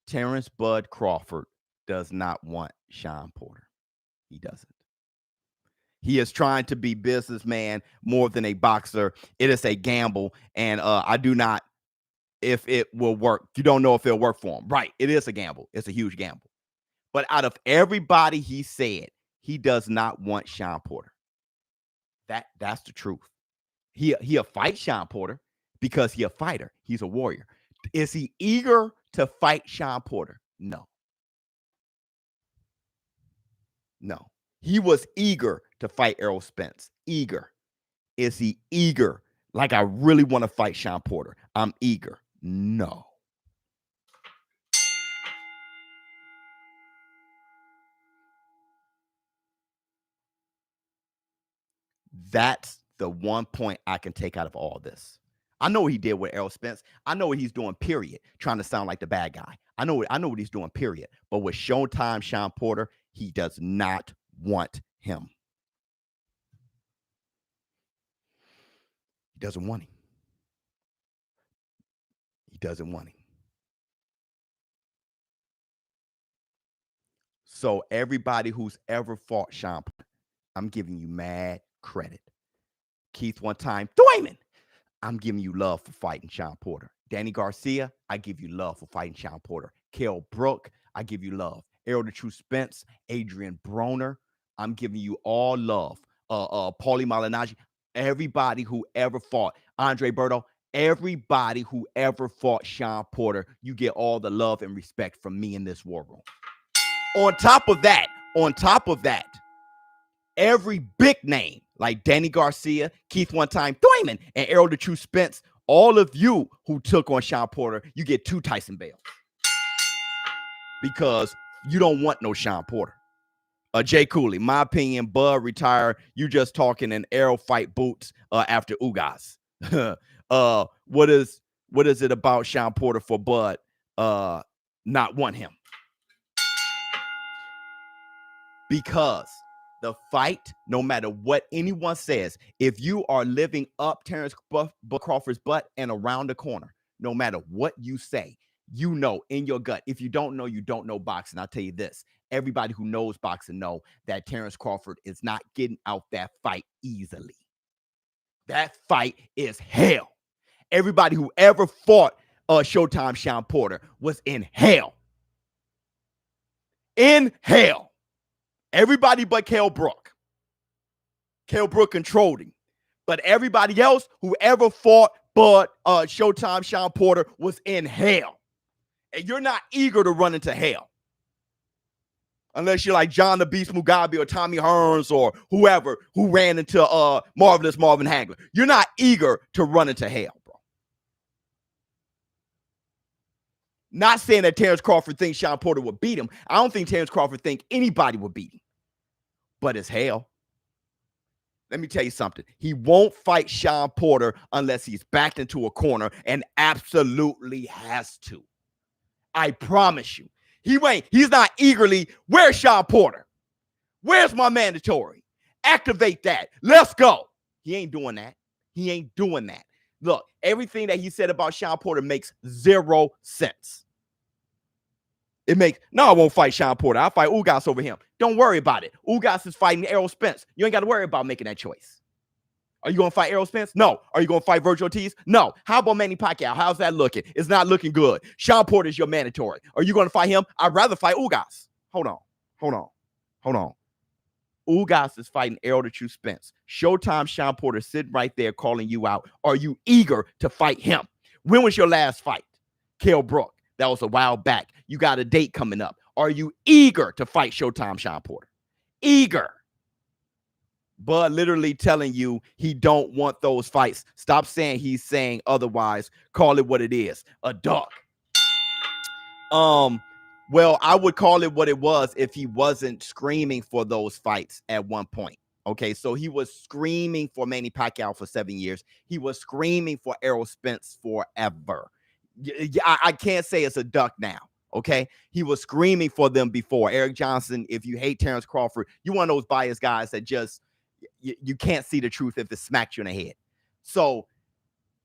Terence Bud Crawford does not want Sean Porter. He doesn't. He is trying to be businessman more than a boxer. It is a gamble, and I do not if it will work. You don't know if it'll work for him. Right. It is a gamble. It's a huge gamble. But out of everybody he said, he does not want Sean Porter. That's the truth. He'll fight Sean Porter because he's a fighter. He's a warrior. Is he eager to fight Sean Porter? No. No. He was eager to fight Errol Spence. Eager. Is he eager? Like, I really want to fight Sean Porter. I'm eager. No. That's the one point I can take out of all this. I know what he did with Errol Spence. I know what he's doing, period. Trying to sound like the bad guy. I know what he's doing, period. But with Showtime Sean Porter, he does not want him. He doesn't want him. He doesn't want him. So everybody who's ever fought Sean Porter, I'm giving you mad credit. Keith one time, Thurman, I'm giving you love for fighting Sean Porter. Danny Garcia, I give you love for fighting Sean Porter. Kell Brook, I give you love. Errol the True Spence, Adrian Broner, I'm giving you all love Paulie Malignaggi, everybody who ever fought Andre Berto, everybody who ever fought Shawn Porter, you get all the love and respect from me in this war room. On top of that, every big name like Danny Garcia, Keith One Time Thurman, and Errol the True Spence, all of you who took on Shawn Porter, you get 2 Tyson Bales. Because you don't want no Shawn Porter. Jay Cooley, my opinion, Bud retire. You just talking in Errol fight boots after Ugas. What is it about Shawn Porter for Bud not want him? Because the fight, no matter what anyone says, if you are living up Terence Crawford's butt and around the corner, no matter what you say, you know in your gut. If you don't know, you don't know boxing. I'll tell you this. Everybody who knows boxing know that Terence Crawford is not getting out that fight easily. That fight is hell. Everybody who ever fought Showtime Shawn Porter was in hell. In hell. Everybody but Kell Brook. Kell Brook controlled him. But everybody else who ever fought but Showtime Shawn Porter was in hell. And you're not eager to run into hell. Unless you're like John the Beast Mugabe or Tommy Hearns or whoever who ran into Marvelous Marvin Hagler. You're not eager to run into hell, bro. Not saying that Terence Crawford thinks Shawn Porter would beat him. I don't think Terence Crawford think anybody would beat him. But it's hell. Let me tell you something. He won't fight Shawn Porter unless he's backed into a corner and absolutely has to. I promise you. He's not eagerly, where's Shawn Porter? Where's my mandatory? Activate that. Let's go. He ain't doing that. He ain't doing that. Look, everything that he said about Shawn Porter makes 0 sense. No, I won't fight Shawn Porter. I'll fight Ugas over him. Don't worry about it. Ugas is fighting Errol Spence. You ain't got to worry about making that choice. Are you going to fight Errol Spence? No. Are you going to fight Virgil Ortiz? No. How about Manny Pacquiao? How's that looking? It's not looking good. Shawn Porter is your mandatory. Are you going to fight him? I'd rather fight Ugas. Hold on. Ugas is fighting Errol the True Spence. Showtime Shawn Porter sitting right there calling you out. Are you eager to fight him? When was your last fight? Kell Brook. That was a while back. You got a date coming up. Are you eager to fight Showtime Shawn Porter? Eager. Bud literally telling you he don't want those fights. Stop saying he's saying otherwise. Call it what it is. A duck. Well, I would call it what it was if he wasn't screaming for those fights at one point. Okay, so he was screaming for Manny Pacquiao for 7 years. He was screaming for Errol Spence forever. I can't say it's a duck now. Okay, he was screaming for them before. Eric Johnson, if you hate Terence Crawford, you one of those biased guys that just you can't see the truth if it smacked you in the head. So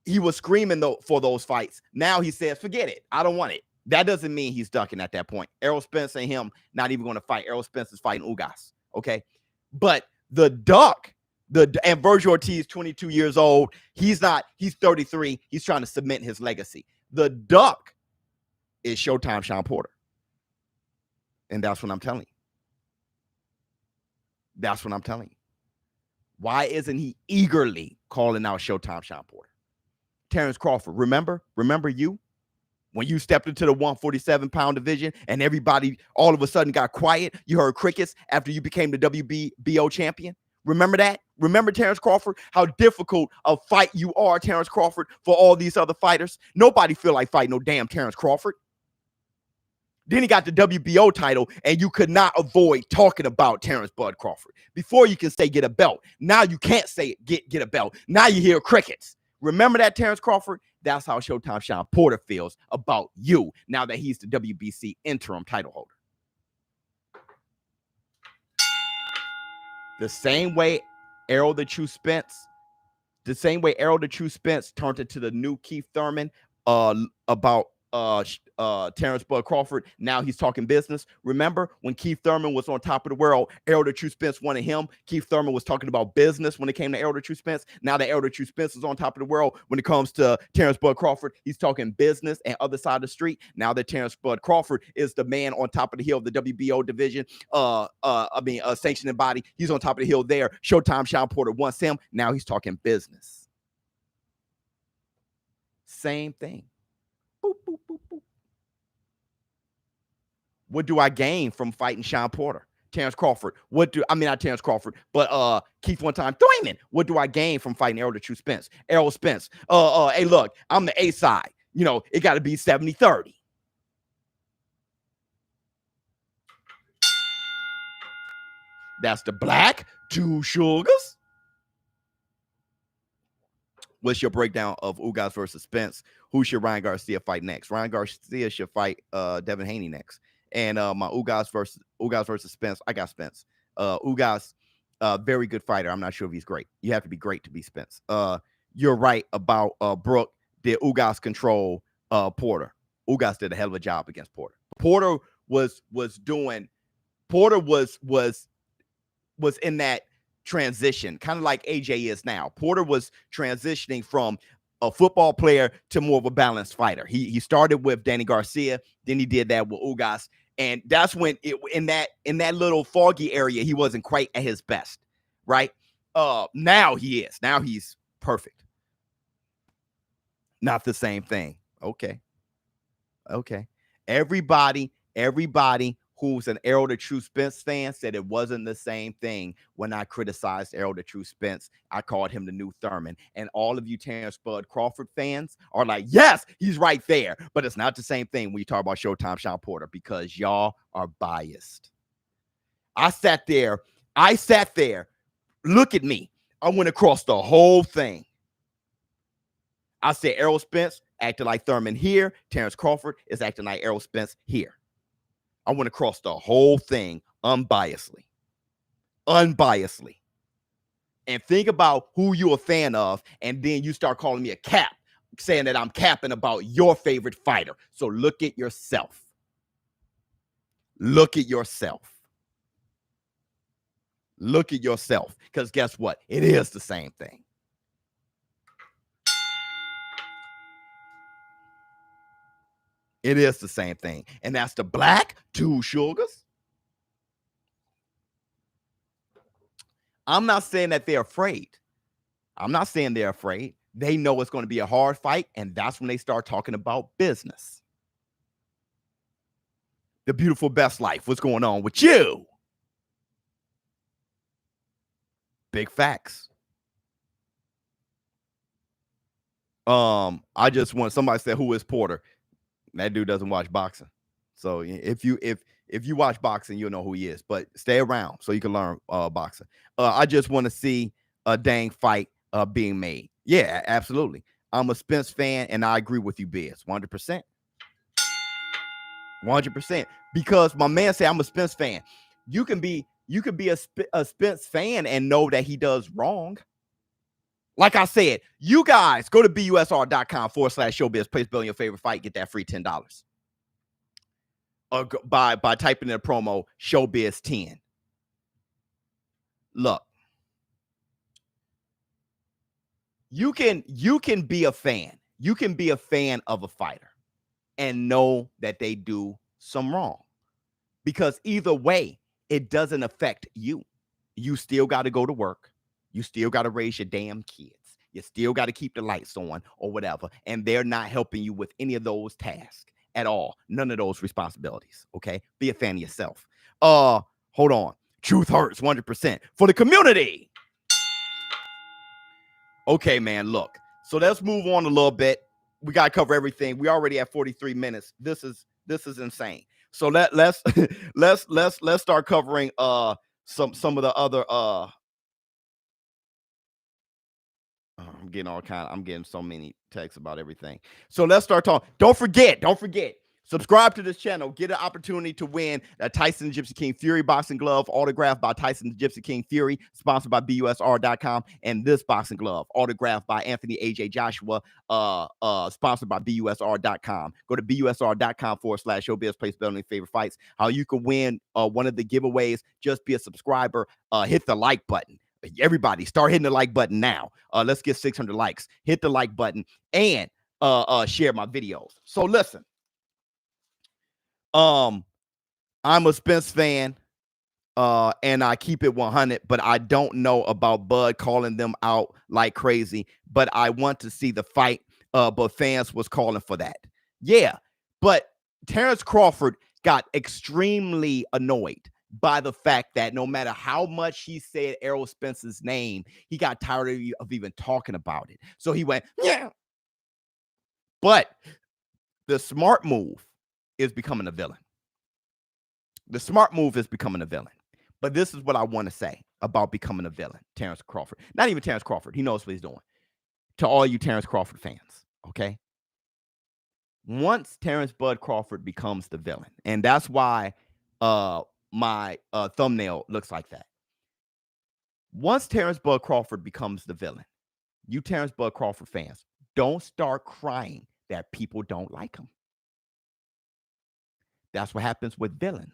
he was screaming for those fights. Now he says, forget it. I don't want it. That doesn't mean he's ducking at that point. Errol Spence and him not even going to fight. Errol Spence is fighting Ugas. Okay, but the duck, and Virgil Ortiz, 22 years old. He's 33. He's trying to cement his legacy. The duck is Showtime Shawn Porter. And that's what I'm telling you. That's what I'm telling you. Why isn't he eagerly calling out Showtime Shawn Porter? Terence Crawford, remember you? When you stepped into the 147-pound division and everybody all of a sudden got quiet, you heard crickets after you became the WBO champion? Remember that? Remember Terence Crawford? How difficult a fight you are, Terence Crawford, for all these other fighters? Nobody feel like fighting no damn Terence Crawford. Then he got the WBO title, and you could not avoid talking about Terence Bud Crawford. Before you can say get a belt. Now you can't say get a belt. Now you hear crickets. Remember that, Terence Crawford? That's how Showtime Shawn Porter feels about you now that he's the WBC interim title holder. The same way Errol the True Spence turned into the new Keith Thurman about Terence Bud Crawford. Now he's talking business. Remember when Keith Thurman was on top of the world, Errol the True Spence wanted him. Keith Thurman was talking about business when it came to Errol the True Spence. Now that Errol the True Spence is on top of the world, when it comes to Terence Bud Crawford, he's talking business and other side of the street. Now that Terence Bud Crawford is the man on top of the hill of the WBO division, sanctioning body, he's on top of the hill there. Showtime Sean Porter wants him. Now he's talking business. Same thing. Boop, boop, boop, boop. What do I gain from fighting Sean Porter? Terence Crawford. Not Terence Crawford, but Keith one time Thurman. What do I gain from fighting Errol the True Spence? Errol Spence. Hey, look, I'm the A side. You know, it got to be 70-30. That's the black, two sugars. What's your breakdown of Ugas versus Spence? Who should Ryan Garcia fight next? Ryan Garcia should fight Devin Haney next. And my Ugas versus Spence, I got Spence. Ugas, very good fighter. I'm not sure if he's great. You have to be great to be Spence. You're right about Brooke. Did Ugas control Porter? Ugas did a hell of a job against Porter. Porter was in that transition, kind of like AJ is now. Porter was transitioning from a football player to more of a balanced fighter. He started with Danny Garcia, then he did that with Ugas, and that's when in that little foggy area he wasn't quite at his best, right? Now he is. Now he's perfect. Not the same thing. Okay. Everybody who's an Errol the True Spence fan said it wasn't the same thing when I criticized Errol the True Spence. I called him the new Thurman. And all of you Terence Bud Crawford fans are like, yes, he's right there. But it's not the same thing when you talk about Showtime Sean Porter because y'all are biased. I sat there. Look at me. I went across the whole thing. I said Errol Spence acting like Thurman here. Terence Crawford is acting like Errol Spence here. I went across the whole thing unbiasedly. And think about who you're a fan of, and then you start calling me a cap, saying that I'm capping about your favorite fighter. So look at yourself. Because guess what? It is the same thing. It is the same thing. And that's the black, two sugars. I'm not saying that they're afraid. They know it's going to be a hard fight, and that's when they start talking about business. The beautiful best life. What's going on with you? Big facts. I just want somebody said, who is Porter? That dude doesn't watch boxing. So if you watch boxing, you'll know who he is. But stay around so you can learn boxing. I just want to see a dang fight being made. Yeah, absolutely. I'm a Spence fan, and I agree with you, Biz. 100%. 100%. Because my man said I'm a Spence fan. You can be a Spence fan and know that he does wrong. Like I said, you guys go to busr.com/showbiz, place bill in your favorite fight, get that free $10. By typing in the promo Showbiz 10. Look, you can be a fan. You can be a fan of a fighter and know that they do some wrong. Because either way, it doesn't affect you. You still got to go to work. You still got to raise your damn kids. You still got to keep the lights on or whatever. And they're not helping you with any of those tasks at all. None of those responsibilities. Okay. Be a fan of yourself. Hold on. Truth hurts 100% for the community. Okay, man. Look. So let's move on a little bit. We got to cover everything. We already have 43 minutes. This is insane. So let's start covering some of the other I'm getting so many texts about everything. So let's start talking. Don't forget. Subscribe to this channel. Get an opportunity to win a Tyson Gypsy King Fury boxing glove autographed by Tyson Gypsy King Fury, sponsored by BUSR.com, and this boxing glove autographed by Anthony AJ Joshua, sponsored by BUSR.com. Go to BUSR.com/showbiz. Place bet on your favorite fights. How you can win one of the giveaways. Just be a subscriber. Hit the like button. Everybody, start hitting the like button now. Let's get 600 likes. Hit the like button and share my videos. So listen. I'm a Spence fan, and I keep it 100, but I don't know about Bud calling them out like crazy, but I want to see the fight, but fans was calling for that. Yeah, but Terence Crawford got extremely annoyed by the fact that no matter how much he said Errol Spence's name, he got tired of even talking about it. So he went, yeah. But the smart move is becoming a villain. The smart move is becoming a villain. But this is what I want to say about becoming a villain, Terence Crawford. Not even Terence Crawford. He knows what he's doing. To all you Terence Crawford fans, okay? Once Terence Bud Crawford becomes the villain, and that's why my thumbnail looks like that. Once Terence Bud Crawford becomes the villain, you Terence Bud Crawford fans, don't start crying that people don't like him. That's what happens with villains.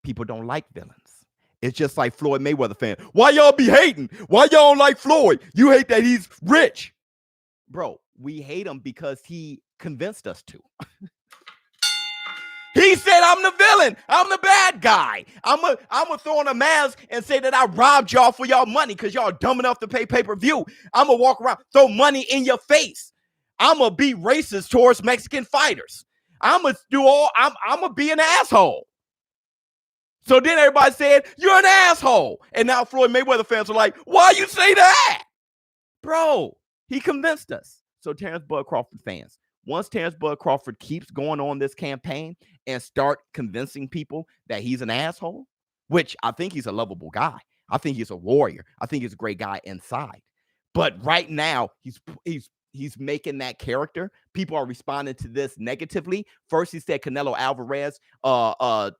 People don't like villains. It's just like Floyd Mayweather fan. Why y'all be hating? Why y'all don't like Floyd? You hate that he's rich. Bro, we hate him because he convinced us to. He said, I'm the villain. I'm the bad guy. I'm a throw on a mask and say that I robbed y'all for y'all money because y'all dumb enough to pay pay-per-view. I'm going to walk around, throw money in your face. I'm going to be racist towards Mexican fighters. I'm going to be an asshole. So then everybody said, you're an asshole. And now Floyd Mayweather fans are like, why you say that? Bro, he convinced us. So Terence Bud Crawford fans, once Terence Bud Crawford keeps going on this campaign and start convincing people that he's an asshole, which I think he's a lovable guy. I think he's a warrior. I think he's a great guy inside. But right now, he's making that character. People are responding to this negatively. First, he said Canelo Alvarez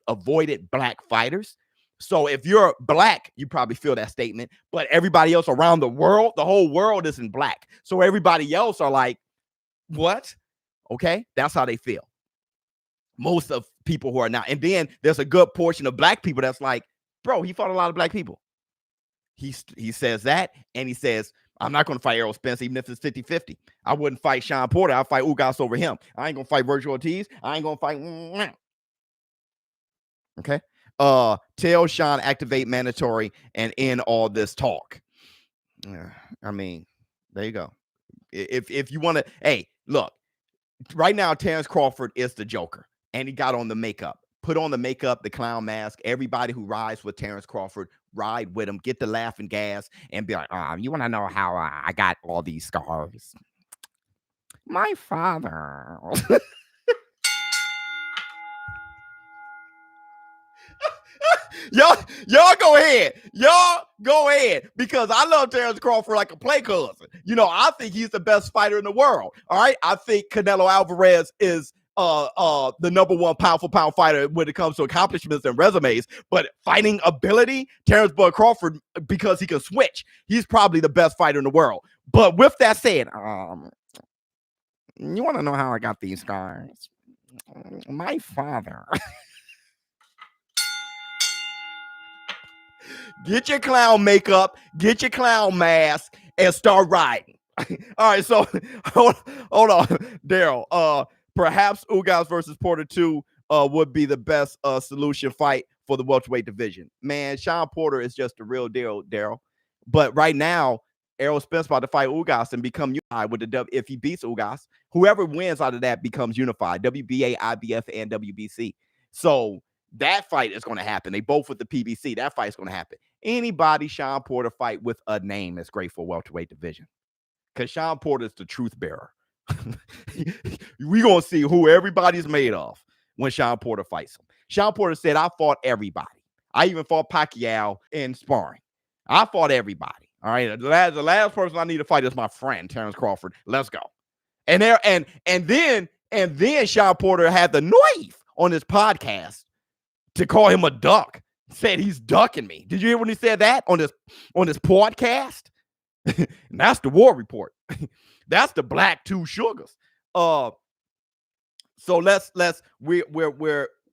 avoided black fighters. So if you're black, you probably feel that statement. But everybody else around the world, the whole world isn't black. So everybody else are like, what? Okay, that's how they feel. Most of people who are not. And then there's a good portion of black people that's like, bro, he fought a lot of black people. He says that, and he says, I'm not going to fight Errol Spence, even if it's 50-50. I wouldn't fight Sean Porter. I'll fight Ugas over him. I ain't going to fight Virgil Ortiz. I ain't going to fight. Okay. Tell Sean activate mandatory and end all this talk. I mean, there you go. If you want to, hey, look, right now, Terence Crawford is the Joker, and he got on the makeup. Put on the makeup, the clown mask. Everybody who rides with Terence Crawford, ride with him, get the laughing gas, and be like, you want to know how I got all these scars? My father. Y'all go ahead. Y'all go ahead. Because I love Terence Crawford like a play cousin. You know, I think he's the best fighter in the world. All right. I think Canelo Alvarez is the number one pound for pound fighter when it comes to accomplishments and resumes, but fighting ability, Terence Bud Crawford, because he can switch, he's probably the best fighter in the world. But with that said, you want to know how I got these scars? My father. Get your clown makeup, get your clown mask, and start riding. All right, so hold on, Daryl. Perhaps Ugas versus Porter 2 would be the best solution fight for the welterweight division. Man, Sean Porter is just the real deal, Daryl. But right now, Errol Spence about to fight Ugas and become unified with the if he beats Ugas. Whoever wins out of that becomes unified. WBA, IBF, and WBC. So that fight is going to happen. They both with the PBC. That fight is going to happen. Anybody Sean Porter fight with a name is great for welterweight division. Because Sean Porter is the truth bearer. We're going to see who everybody's made of when Sean Porter fights him. Sean Porter said, I fought everybody. I even fought Pacquiao in sparring. I fought everybody. All right. The last person I need to fight is my friend, Terence Crawford. Let's go. And then And then Sean Porter had the nerve on his podcast to call him a duck. Said he's ducking me. Did you hear when he said that on this podcast? That's the War Report. That's the Black Two Sugars. So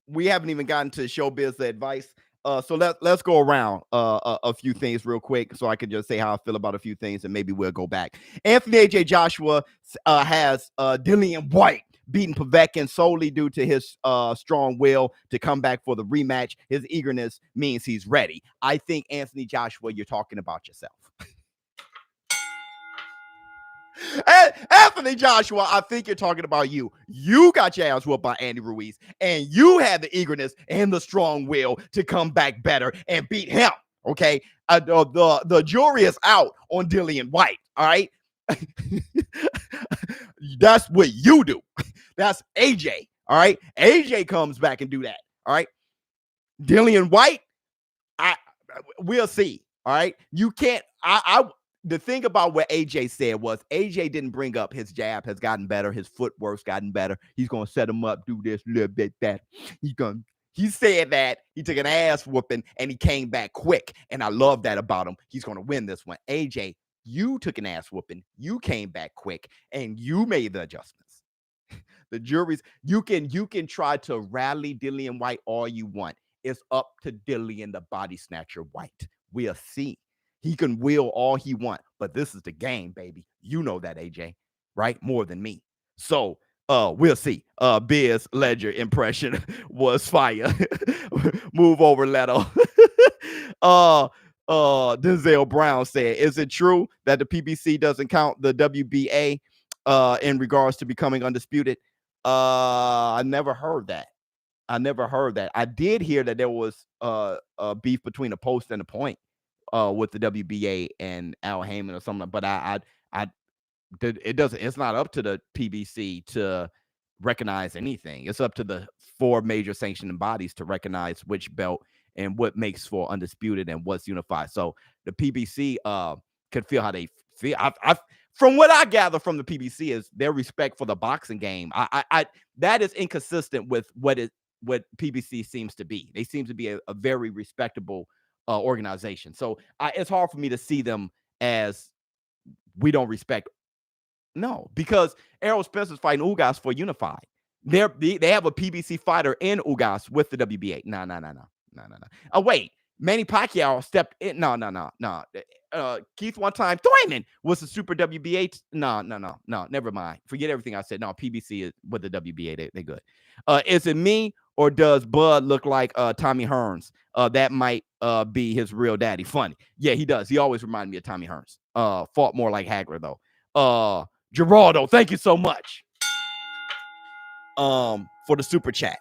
we haven't even gotten to Showbiz the advice. So let's go around a few things real quick so I can just say how I feel about a few things and maybe we'll go back. Anthony AJ Joshua has Dillian White beating Povetkin solely due to his strong will to come back for the rematch. His eagerness means he's ready. I think Anthony Joshua, you're talking about yourself. Anthony Joshua, I think you're talking about you. You got your ass whooped by Andy Ruiz, and you had the eagerness and the strong will to come back better and beat him. Okay, the jury is out on Dillian White. All right, that's what you do. That's AJ. All right, AJ comes back and do that. All right, Dillian White, we'll see. All right, you can't. The thing about what AJ said was AJ didn't bring up his jab has gotten better. His footwork's gotten better. He's going to set him up, do this, little bit that. He said that. He took an ass whooping and he came back quick. And I love that about him. He's going to win this one. AJ, you took an ass whooping. You came back quick and you made the adjustments. The jury's, you can try to rally Dillian White all you want. It's up to Dillian, the body snatcher White. We'll see. He can will all he want, but this is the game, baby. You know that, AJ, right? More than me. So we'll see. Biz Ledger impression was fire. Move over, Leto. Denzel Brown said, is it true that the PBC doesn't count the WBA in regards to becoming undisputed? I never heard that. I did hear that there was a beef between a post and a point with the WBA and Al Heyman or something, but it's not up to the PBC to recognize anything. It's up to the 4 major sanctioning bodies to recognize which belt and what makes for undisputed and what's unified. So the PBC could feel how they feel. From what I gather from the PBC is their respect for the boxing game. That is inconsistent with what PBC seems to be. They seem to be a very respectable organization. So it's hard for me to see them as we don't respect. No, because Errol Spence is fighting Ugas for unified. They have a PBC fighter in Ugas with the WBA. No. Oh, wait. Manny Pacquiao stepped in. No. Keith one time Thurman was the super WBA. No. Never mind. Forget everything I said. No, PBC is with the WBA. They good. Is it me or does Bud look like Tommy Hearns? That might be his real daddy. Funny. Yeah, he does. He always reminded me of Tommy Hearns. Fought more like Hagler though. Geraldo, thank you so much. For the super chat.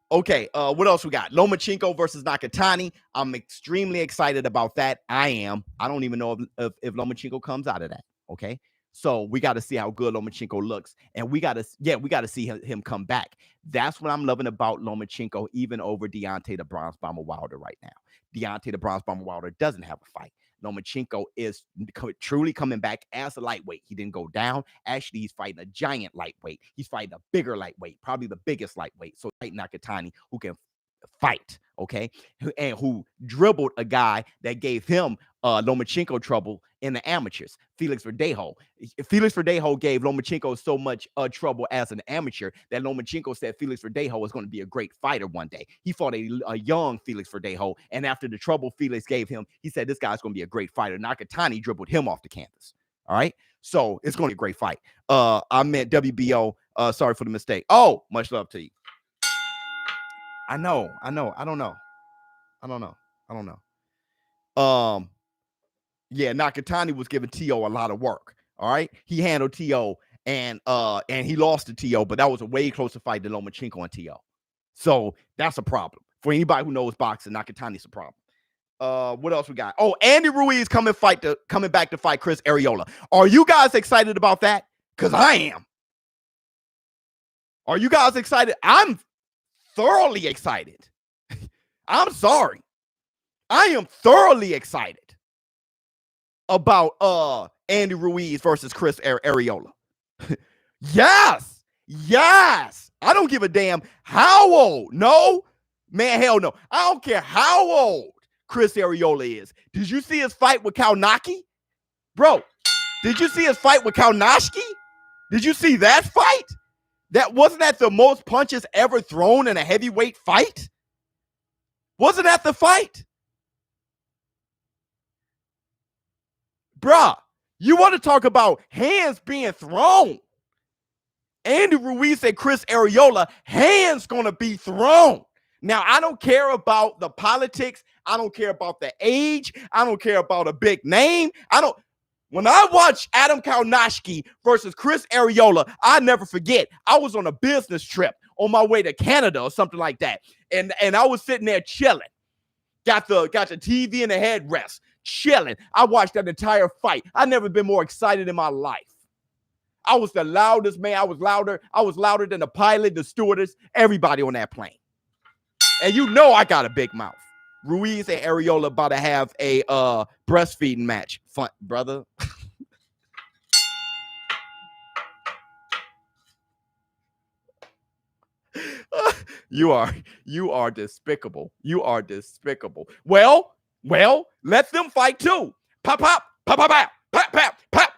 Okay, what else we got? Lomachenko versus Nakatani. I'm extremely excited about that. I am. I don't even know if Lomachenko comes out of that. Okay, so we got to see how good Lomachenko looks, and we got to see him come back. That's what I'm loving about Lomachenko, even over Deontay the Bronze Bomber Wilder right now. Deontay the Bronze Bomber Wilder doesn't have a fight. Lomachenko is truly coming back as a lightweight. He didn't go down. Actually, he's fighting a giant lightweight. He's fighting a bigger lightweight, probably the biggest lightweight. So Nakatani, who can fight, okay, and who dribbled a guy that gave him Lomachenko trouble in the amateurs, Felix Verdejo. Felix Verdejo gave Lomachenko so much trouble as an amateur that Lomachenko said Felix Verdejo was going to be a great fighter one day. He fought a young Felix Verdejo, and after the trouble Felix gave him, he said this guy's going to be a great fighter. Nakatani dribbled him off the canvas. All right, so it's going to be a great fight. I meant WBO. Sorry for the mistake. Oh, much love to you. I know. I don't know. Yeah, Nakatani was giving T.O. a lot of work. All right. He handled T.O. and he lost to T.O., but that was a way closer fight than Lomachenko and T.O. So that's a problem. For anybody who knows boxing, Nakatani's a problem. What else we got? Oh, Andy Ruiz coming back to fight Chris Arreola. Are you guys excited about that? Because I am. Are you guys excited? I'm thoroughly excited. I'm sorry. I am thoroughly excited about Andy Ruiz versus Chris Arreola. Yes. Yes. I don't give a damn how old. No, man, hell no. I don't care how old Chris Arreola is. Did you see his fight with Kaunaki? Bro, did you see his fight with Kaunashki? Did you see that fight? Wasn't that the most punches ever thrown in a heavyweight fight? Wasn't that the fight? Bruh, you want to talk about hands being thrown? Andy Ruiz and Chris Arreola, hands gonna be thrown. Now, I don't care about the politics. I don't care about the age. I don't care about a big name. When I watch Adam Kaunashki versus Chris Arreola, I never forget. I was on a business trip on my way to Canada or something like that. And I was sitting there chilling. Got the TV in the headrest, chilling. I watched that entire fight. I've never been more excited in my life. I was the loudest, man. I was louder than the pilot, the stewardess, everybody on that plane. And you know I got a big mouth. Ruiz and Arreola about to have a breastfeeding match. Fun, brother. You are despicable. You are despicable. Well, let them fight too. Pop, pop, pop, pop, pop, pop, pop, pop,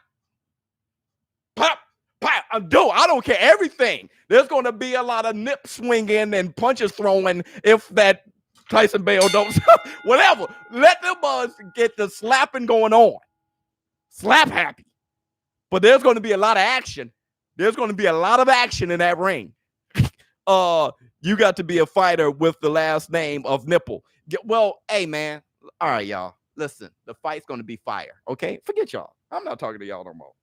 pop, pop. I don't care. Everything. There's going to be a lot of nip swinging and punches throwing if that Tyson Bale don't. Whatever. Let them get the slapping going on. Slap happy. But there's going to be a lot of action. There's going to be a lot of action in that ring. You got to be a fighter with the last name of Nipple. Well, hey, man. All right, y'all. Listen, the fight's going to be fire, okay? Forget y'all. I'm not talking to y'all no more.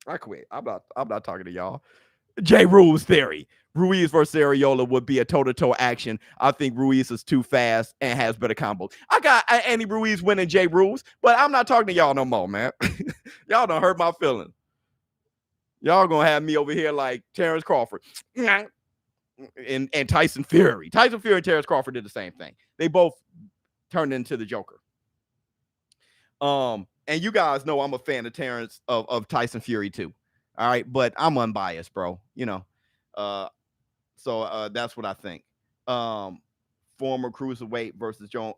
I quit. I'm not talking to y'all. J. Rule's theory. Ruiz versus Arreola would be a toe-to-toe action. I think Ruiz is too fast and has better combos. I got Andy Ruiz winning J. Rules, but I'm not talking to y'all no more, man. Y'all done hurt my feelings. Y'all gonna have me over here like Terence Crawford and Tyson Fury. Tyson Fury and Terence Crawford did the same thing. They both turned into the Joker. And you guys know I'm a fan of Terence of Tyson Fury too. All right, but I'm unbiased, bro. You know. So that's what I think. Former cruiserweight versus Jones.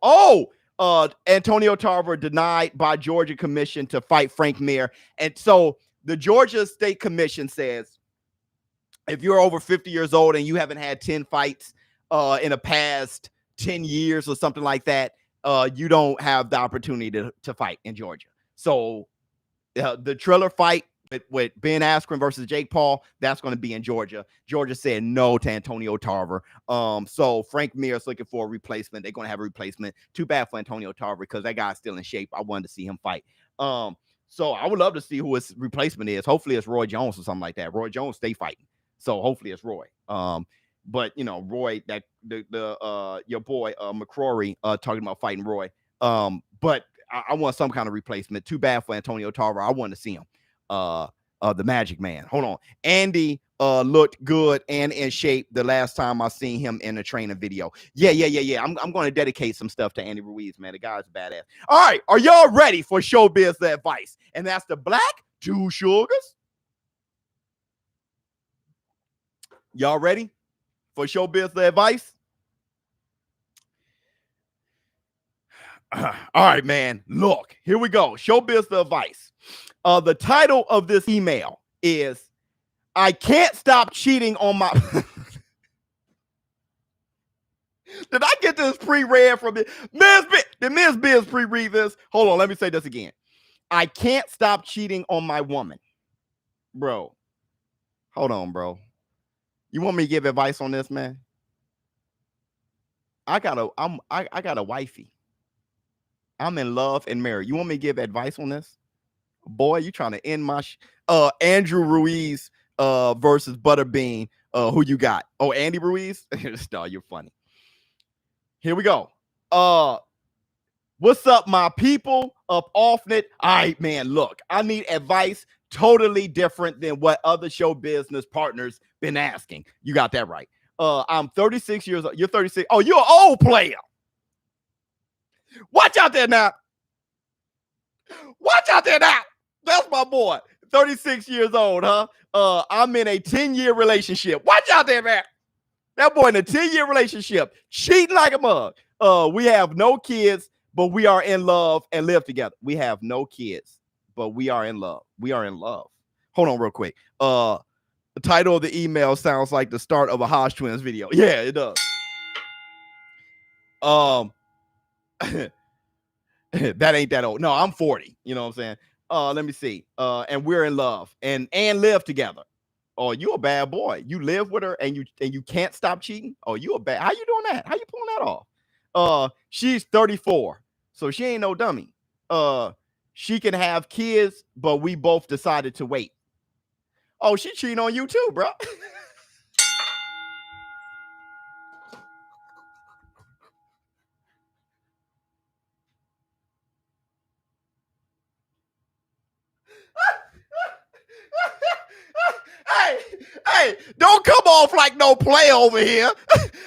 Antonio Tarver denied by Georgia Commission to fight Frank Mir. And so the Georgia State Commission says if you're over 50 years old and you haven't had 10 fights in the past 10 years or something like that, you don't have the opportunity to fight in Georgia. So the Triller fight with Ben Askren versus Jake Paul, that's going to be in Georgia. Georgia said no to Antonio Tarver. So Frank Mir is looking for a replacement. They're going to have a replacement. Too bad for Antonio Tarver because that guy's still in shape. I wanted to see him fight. So I would love to see who his replacement is. Hopefully it's Roy Jones or something like that. Roy Jones stay fighting. So hopefully it's Roy. But you know, Roy, that your boy McCrory talking about fighting Roy. But I want some kind of replacement. Too bad for Antonio Tarver. I want to see him. The Magic Man. Hold on. Andy looked good and in shape the last time I seen him in a training video. Yeah. I'm going to dedicate some stuff to Andy Ruiz, man. The guy's badass. All right. Are y'all ready for Showbiz the advice? And that's the Black Two Sugars. Y'all ready for Showbiz the advice? All right, man. Look, here we go. Showbiz the advice. The title of this email is I Can't Stop Cheating on My... Did I get this pre-read from it? Did Ms. Biz pre-read this? Hold on, let me say this again. I can't stop cheating on my woman. Bro. Hold on, bro. You want me to give advice on this, man? I got a wifey. I'm in love and married. You want me to give advice on this? Boy, you trying to end my Andrew Ruiz versus Butterbean. Who you got? Oh, Andy Ruiz? No, you're funny. Here we go. What's up, my people up off-net? All right, man, look, I need advice totally different than what other show business partners been asking. You got that right. I'm 36 years old. You're 36. Oh, you're an old player. Watch out there now. Watch out there now. That's my boy. 36 years old, huh? I'm in a 10-year relationship. Watch out there, man. That boy in a 10-year relationship, cheating like a mug. We have no kids, but we are in love and live together. We have no kids, but we are in love. We are in love. Hold on real quick. The title of the email sounds like the start of a Hodge Twins video. Yeah, it does. That ain't that old. No, I'm 40. You know what I'm saying? Let me see. And we're in love and live together. Oh, you a bad boy. You live with her and you can't stop cheating. Oh, you a bad. How you doing that? How you pulling that off? She's 34, so she ain't no dummy. She can have kids, but we both decided to wait. Oh, she cheating on you too, bro. Hey, don't come off like no play over here.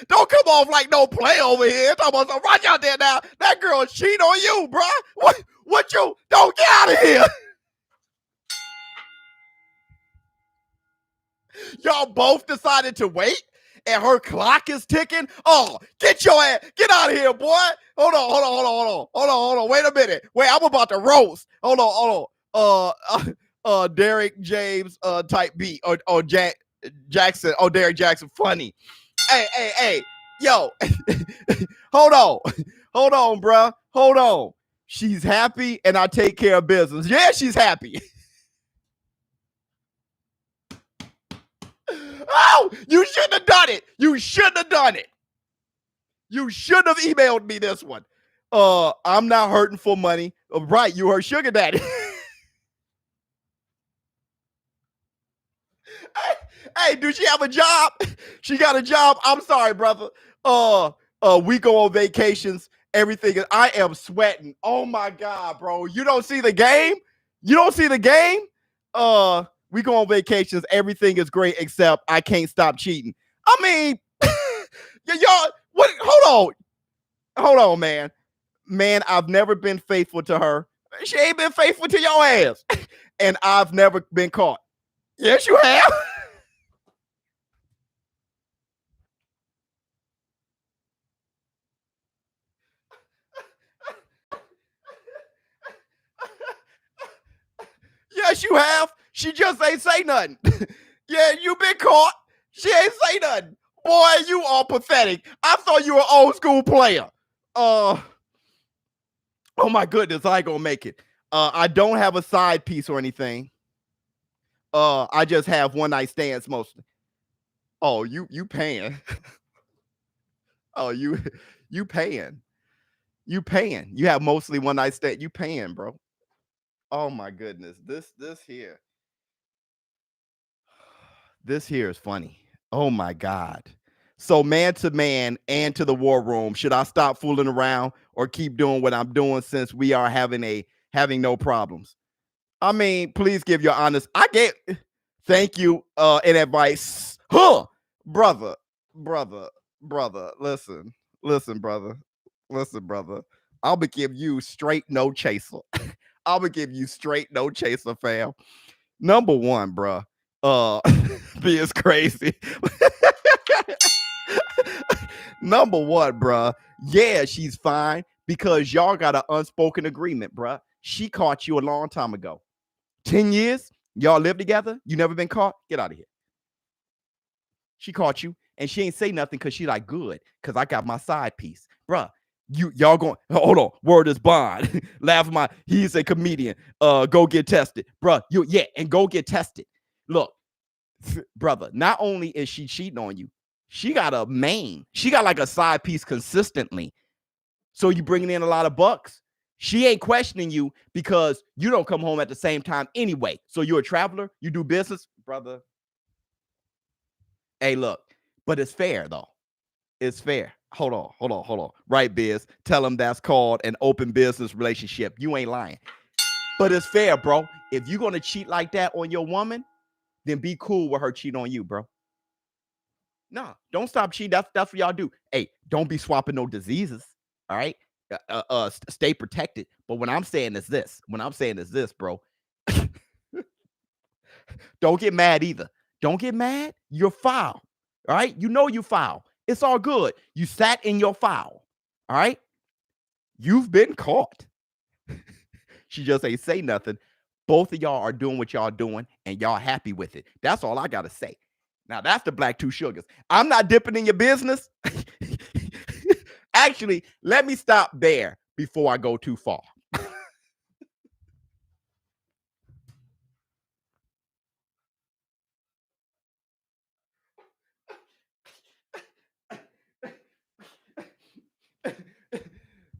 Don't come off like no play over here. Talk about some watch out there now. That girl cheat on you, bro. What you don't get out of here. Y'all both decided to wait and her clock is ticking. Oh, get your ass, get out of here, boy. Hold on. Wait a minute. Wait, I'm about to roast. Hold on. Derek James type beat or Jackson. Oh, Derek Jackson, funny. Hey, yo, hold on, bro. Hold on. She's happy and I take care of business. Yeah, she's happy. Oh, you shouldn't have done it. You shouldn't have done it. You shouldn't have emailed me this one. I'm not hurting for money. Right, you her sugar daddy. Hey, do she have a job? She got a job. I'm sorry, brother. We go on vacations. Everything. I am sweating. Oh my God, bro. You don't see the game? You don't see the game? We go on vacations. Everything is great except I can't stop cheating. I mean, y'all, what? Hold on, man. Man, I've never been faithful to her. She ain't been faithful to your ass. And I've never been caught. Yes, you have. Yes, you have. She just ain't say nothing. Yeah, you been caught. She ain't say nothing. Boy, you are pathetic. I thought you were an old school player. Oh my goodness, I ain't gonna make it. I don't have a side piece or anything. I just have one night stands mostly. Oh, you paying. Oh, you paying. You paying. You have mostly one night stand. You paying, bro. Oh my goodness. This here. This here is funny. Oh my God. So man to man and to the war room, should I stop fooling around or keep doing what I'm doing since we are having no problems? I mean, please give your honest. Thank you in advice. Huh, brother. Listen, brother. I'll be give you straight no chaser. I'll be give you straight no chaser, fam. Number one, bro. Be is crazy. Number one, bruh. Yeah, she's fine because y'all got an unspoken agreement, bruh. She caught you a long time ago. 10 years, y'all live together. You never been caught. Get out of here. She caught you, and she ain't say nothing because she like good because I got my side piece, bruh. Y'all going? Hold on. Word is bond. Laugh my. He's a comedian. Go get tested, bruh. And go get tested. Look, brother. Not only is she cheating on you, she got a main. She got like a side piece consistently. So you bringing in a lot of bucks. She ain't questioning you because you don't come home at the same time anyway. So you're a traveler. You do business, brother. Hey, look, but it's fair though. It's fair. Hold on. Right, Biz. Tell him that's called an open business relationship. You ain't lying. But it's fair, bro. If you're going to cheat like that on your woman, then be cool with her cheating on you, bro. Nah, don't stop cheating. That's what y'all do. Hey, don't be swapping no diseases. All right. Stay protected. But what I'm saying is this. Bro. Don't get mad either. Don't get mad. You're foul. All right. You know you foul. It's all good. You sat in your foul. All right. You've been caught. She just ain't say nothing. Both of y'all are doing what y'all doing and y'all happy with it. That's all I got to say. Now, that's the Black Two Sugars. I'm not dipping in your business. Actually, let me stop there before I go too far.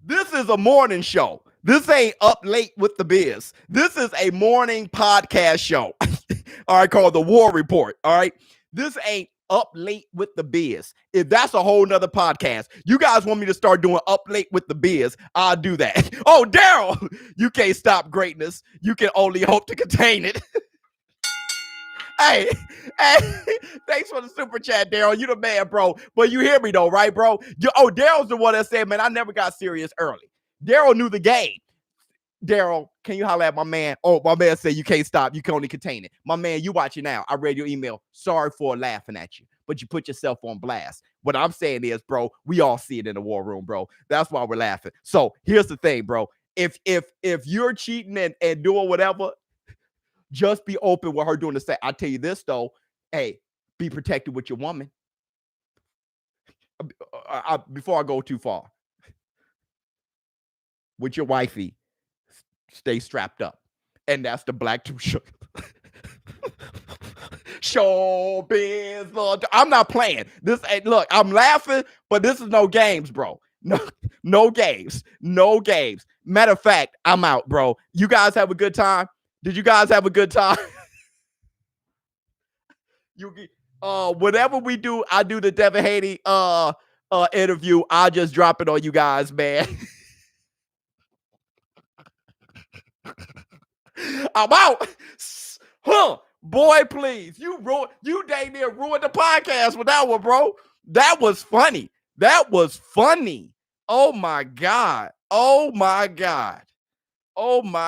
This is a morning show. This ain't Up Late with the Biz. This is a morning podcast show. All right, called The War Report. All right. This ain't Up Late with the Biz. If that's a whole nother podcast, you guys want me to start doing Up Late with the Biz, I'll do that. Oh, Daryl, you can't stop greatness. You can only hope to contain it. Hey, thanks for the super chat, Daryl. You the man, bro. But you hear me though, right, bro? Daryl's the one that said, man, I never got serious early. Daryl knew the game. Daryl, can you holler at my man? Oh, my man said you can't stop. You can only contain it. My man, you watching now. I read your email. Sorry for laughing at you, but you put yourself on blast. What I'm saying is, bro, we all see it in the war room, bro. That's why we're laughing. So here's the thing, bro. If you're cheating and doing whatever, just be open with her doing the same. I tell you this though, hey, be protected with your woman. Before I go too far, with your wifey, stay strapped up, and that's the Black Two Sugars. Showbiz. I'm not playing this. Look, I'm laughing, but this is no games, bro. No games. No games. Matter of fact, I'm out, bro. You guys have a good time. Did you guys have a good time? Whatever we do, I do the Devin Haney interview. I'll just drop it on you guys, man. I'm out. Huh. Boy, please. You dang near ruined the podcast with that one, bro. That was funny. That was funny. Oh my God. Oh my God. Oh my